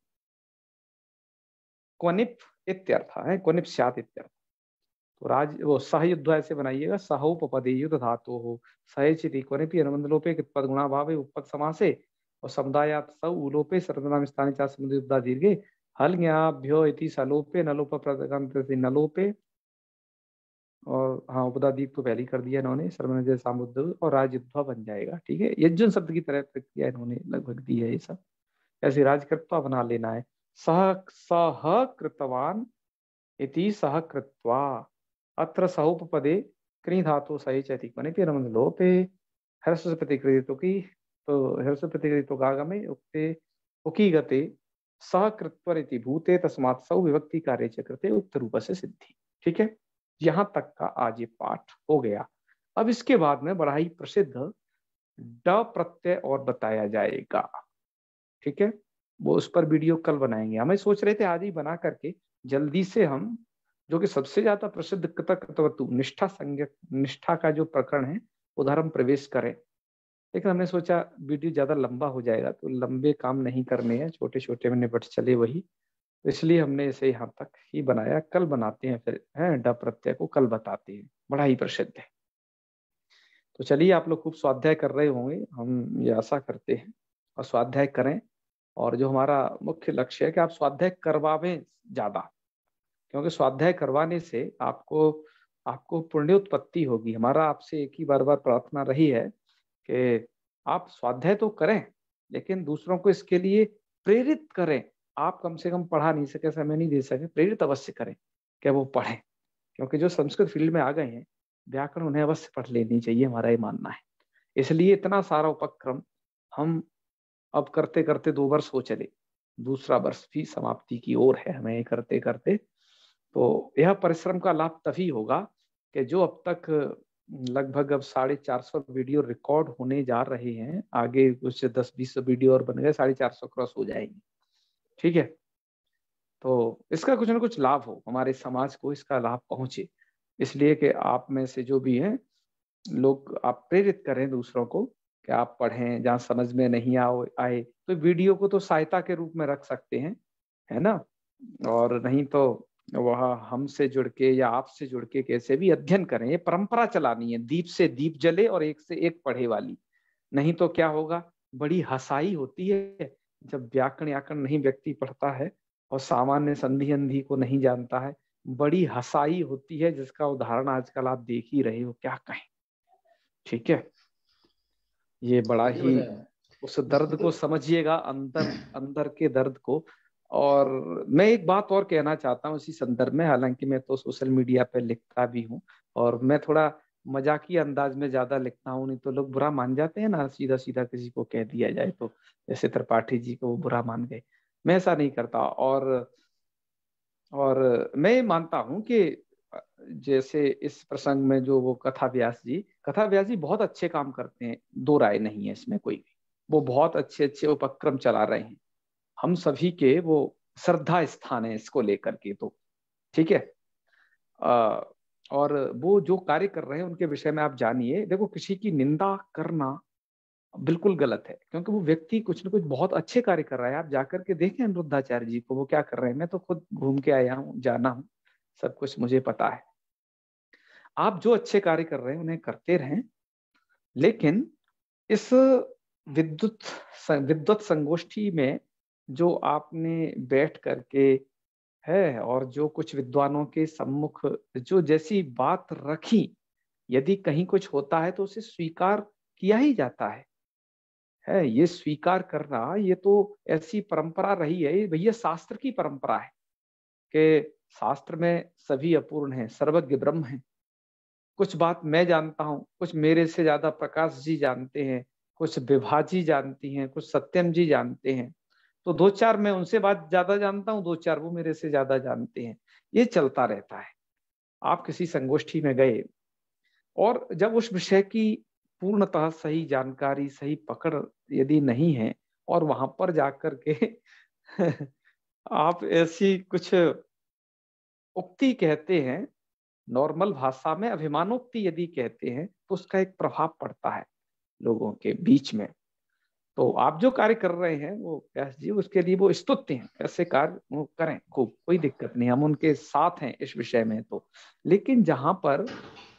क्वनिप इत्यर्थ है, क्वनिप स्यात् इत्यर्थ। तो वो सहयुद्ध ऐसे बनाइएगा, सहोपपदे युद्ध धातु हो सहेचिति क्वनिपि अनुबंध लोपे कित्पद गुणा भावे उपपद समासे और समुदायात् सौ उलोपे सर्वनाम स्थाने च समुद्धा दीर्घे हल ज्ञाभ्यो इति सलोपे नलोप प्रदगंत नलोपे और हाँ, उपदादीप तो पहले ही कर दिया इन्होंने, सर्वनाम सामुद्र और राजयुद्धा बन जाएगा। ठीक है, यज्ञ शब्द की तरह प्रक्रिया इन्होंने लगभग दी है। ये सब ऐसे राजकृत्वा बना लेना है। सह सह कृतवान इति सह कृत्वा अत्र सहुपपदे कृ धातु सही चैतिक बने फिर हम लोपे हर्ष से प्रतिकृत की, तो हर्ष प्रतिकृत गागमे उक्ते उकी गते सह कृत्वर इति भूते तस्मात् सौ विभक्ति कार्य चक्रते उक्त रूप से सिद्धि। ठीक है, यहां तक का आज ये पाठ हो गया। अब इसके बाद में बड़ा ही प्रसिद्ध ड प्रत्यय और बताया जाएगा। ठीक है, वो उस पर वीडियो कल बनाएंगे। हमें सोच रहे थे आज ही बना करके जल्दी से हम, जो कि सबसे ज्यादा प्रसिद्ध कृतकृतवतु निष्ठा संज्ञक निष्ठा का जो प्रकरण है उधर हम प्रवेश करें, लेकिन हमने सोचा वीडियो ज्यादा लंबा हो जाएगा, तो लंबे काम नहीं करने हैं, छोटे छोटे में निपट चले वही, तो इसलिए हमने इसे यहाँ तक ही बनाया। कल बनाते हैं फिर, है ड प्रत्यय को कल बताते हैं, बड़ा ही प्रसिद्ध है। तो चलिए, आप लोग खूब स्वाध्याय कर रहे होंगे, हम ये आशा करते हैं, और स्वाध्याय करें। और जो हमारा मुख्य लक्ष्य है कि आप स्वाध्याय करवावें ज्यादा, क्योंकि स्वाध्याय करवाने से आपको पुण्योत्पत्ति होगी। हमारा आपसे एक ही बार प्रार्थना रही है कि आप स्वाध्याय तो करें, लेकिन दूसरों को इसके लिए प्रेरित करें। आप कम से कम पढ़ा नहीं सके, समय नहीं दे सके, प्रेरित अवश्य करें कि वो पढ़ें, क्योंकि जो संस्कृत फील्ड में आ गए हैं व्याकरण उन्हें अवश्य पढ़ लेनी चाहिए, हमारा ये मानना है। इसलिए इतना सारा उपक्रम हम अब करते करते 2 वर्ष हो चले, दूसरा वर्ष भी समाप्ति की ओर है हमें करते करते। तो यह परिश्रम का लाभ तभी होगा कि जो अब तक लगभग अब 450 वीडियो रिकॉर्ड होने जा रहे हैं, आगे कुछ 10-20 वीडियो और बन गए, 450 क्रॉस हो जाएंगे। ठीक है, तो इसका कुछ ना कुछ लाभ हो, हमारे समाज को इसका लाभ पहुंचे, इसलिए कि आप में से जो भी हैं लोग, आप प्रेरित करें दूसरों को कि आप पढ़ें। जहाँ समझ में नहीं आए तो वीडियो को तो सहायता के रूप में रख सकते हैं, है ना, और नहीं तो वह हमसे जुड़ के या आपसे जुड़ के कैसे भी अध्ययन करें। ये परंपरा चलानी है, दीप से दीप जले और एक से एक पढ़े वाली। नहीं तो क्या होगा, बड़ी हसाई होती है जब व्याकरण याकरण नहीं व्यक्ति पढ़ता है और सामान्य संधि अंधि को नहीं जानता है, बड़ी हसाई होती है, जिसका उदाहरण आजकल आप देख ही रहे हो, क्या कहें। ठीक है, ये बड़ा ही उस दर्द को समझिएगा, अंदर के दर्द को। और मैं एक बात और कहना चाहता हूँ इसी संदर्भ में, हालांकि मैं तो सोशल मीडिया पे लिखता भी हूँ, और मैं थोड़ा मजाकी अंदाज में ज्यादा लिखता हूँ, नहीं तो लोग बुरा मान जाते हैं ना, सीधा सीधा किसी को कह दिया जाए तो, जैसे त्रिपाठी जी को वो बुरा मान गए। मैं ऐसा नहीं करता। और मैं मानता हूँ कि जैसे इस प्रसंग में जो वो कथा व्यास जी बहुत अच्छे काम करते हैं, 2 राय नहीं है इसमें कोई भी। वो बहुत अच्छे अच्छे उपक्रम चला रहे हैं, हम सभी के वो श्रद्धा स्थान है इसको लेकर के। तो ठीक है, और वो जो कार्य कर रहे हैं उनके विषय में आप जानिए। देखो, किसी की निंदा करना बिल्कुल गलत है, क्योंकि वो व्यक्ति कुछ न कुछ बहुत अच्छे कार्य कर रहा है। आप जाकर के देखें अनिरुद्धाचार्य जी को, वो क्या कर रहे हैं। मैं तो खुद घूम के आया हूँ, जाना हूँ, सब कुछ मुझे पता है। आप जो अच्छे कार्य कर रहे हैं उन्हें करते रहें, लेकिन इस विद्वत संगोष्ठी में जो आपने बैठ करके है और जो कुछ विद्वानों के सम्मुख जो जैसी बात रखी, यदि कहीं कुछ होता है तो उसे स्वीकार किया ही जाता है। ये स्वीकार करना, ये तो ऐसी परंपरा रही है भैया, शास्त्र की परंपरा है कि शास्त्र में सभी अपूर्ण हैं, सर्वज्ञ ब्रह्म है। कुछ बात मैं जानता हूँ, कुछ मेरे से ज्यादा प्रकाश जी जानते हैं, कुछ विभा जी जानती हैं, कुछ सत्यम जी जानते हैं। तो 2-4 मैं उनसे बात ज्यादा जानता हूँ, 2-4 वो मेरे से ज्यादा जानते हैं। ये चलता रहता है। आप किसी संगोष्ठी में गए और जब उस विषय की पूर्णतः सही जानकारी, सही पकड़ यदि नहीं है, और वहां पर जाकर के आप ऐसी कुछ उक्ति कहते हैं, नॉर्मल भाषा में अभिमानोक्ति यदि कहते हैं, तो उसका एक प्रभाव पड़ता है लोगों के बीच में। तो आप जो कार्य कर रहे हैं वो व्यास जी, उसके लिए वो स्तुत्य हैं, ऐसे कार्य वो करें, खूब, कोई दिक्कत नहीं, हम उनके साथ हैं इस विषय में। तो लेकिन जहां पर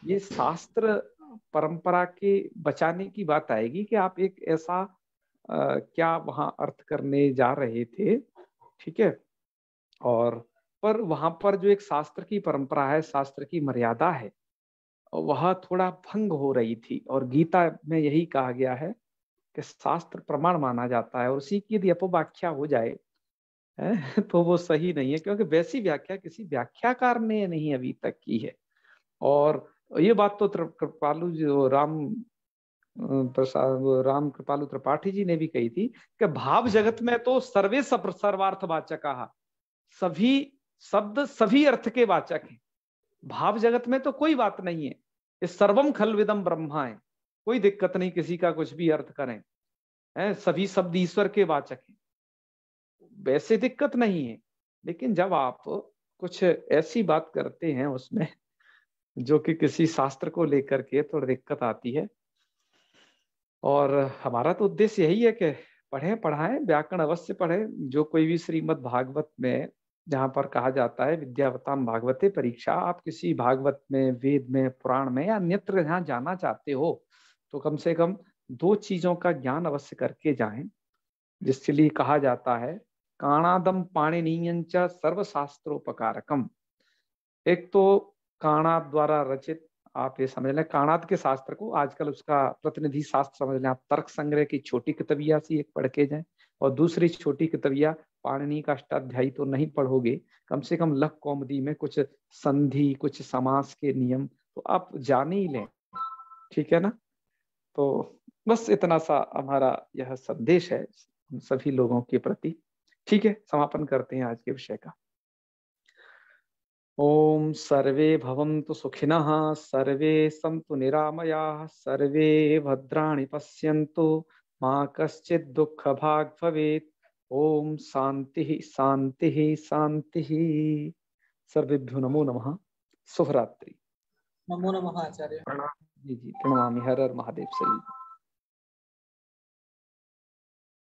ये शास्त्र परंपरा के बचाने की बात आएगी कि आप एक ऐसा क्या वहां अर्थ करने जा रहे थे, ठीक है, और पर वहां पर जो एक शास्त्र की परंपरा है, शास्त्र की मर्यादा है, वह थोड़ा भंग हो रही थी। और गीता में यही कहा गया है कि शास्त्र प्रमाण माना जाता है और उसी की यदि अपव्याख्या हो जाए तो वो सही नहीं है, क्योंकि वैसी व्याख्या किसी व्याख्याकार ने नहीं अभी तक की है। और ये बात तो कृपालु जो राम कृपालु त्रिपाठी जी ने भी कही थी कि भाव जगत में तो सर्वे सर्वार्थवाचक, सभी शब्द सभी अर्थ के वाचक हैं। भाव जगत में तो कोई बात नहीं है, इस सर्वम खलविदम ब्रह्मा है, कोई दिक्कत नहीं किसी का कुछ भी अर्थ करें, सभी शब्द ईश्वर के वाचक हैं, वैसे दिक्कत नहीं है। लेकिन जब आप कुछ ऐसी बात करते हैं उसमें जो कि किसी शास्त्र को लेकर के थोड़ी दिक्कत आती है। और हमारा तो उद्देश्य यही है कि पढ़ें पढ़ाएं, व्याकरण अवश्य पढ़ें। जो कोई भी श्रीमद् भागवत में जहाँ पर कहा जाता है विद्यावताम भागवते परीक्षा, आप किसी भागवत में, वेद में, पुराण में या अन्यत्र जहाँ जाना चाहते हो तो कम से कम 2 चीजों का ज्ञान अवश्य करके जाएं, जिसके लिए कहा जाता है काणादम पाणिनीयंच सर्वशास्त्रोपकारकम। एक तो काणाद द्वारा रचित, आप ये समझ लें काणाद के शास्त्र को, आजकल उसका प्रतिनिधि शास्त्र समझ लें आप, तर्क संग्रह की छोटी किताबिया सी एक पढ़ के जाएं, और दूसरी छोटी किताबिया पाणिनि का अष्टाध्यायी तो नहीं पढ़ोगे, कम से कम लघु कौमुदी में कुछ संधि, कुछ समास के नियम तो आप जान ही लें, ठीक है ना। तो बस इतना सा हमारा यह संदेश है सभी लोगों के प्रति। ठीक है, समापन करते हैं आज के विषय का। ओम सर्वे भवन्तु सुखिनः, सर्वे सन्तु निरामयाः, सर्वे भद्राणि पश्यन्तु, मा कश्चित् दुःखभाग् भवेत्। ओम शांति शांति शांति। सर्वेभ्यो नमो नमः। शुभरात्रि। नमो नमः आचार्य। जी जी, प्रणमामि। हर हर महादेव। सही।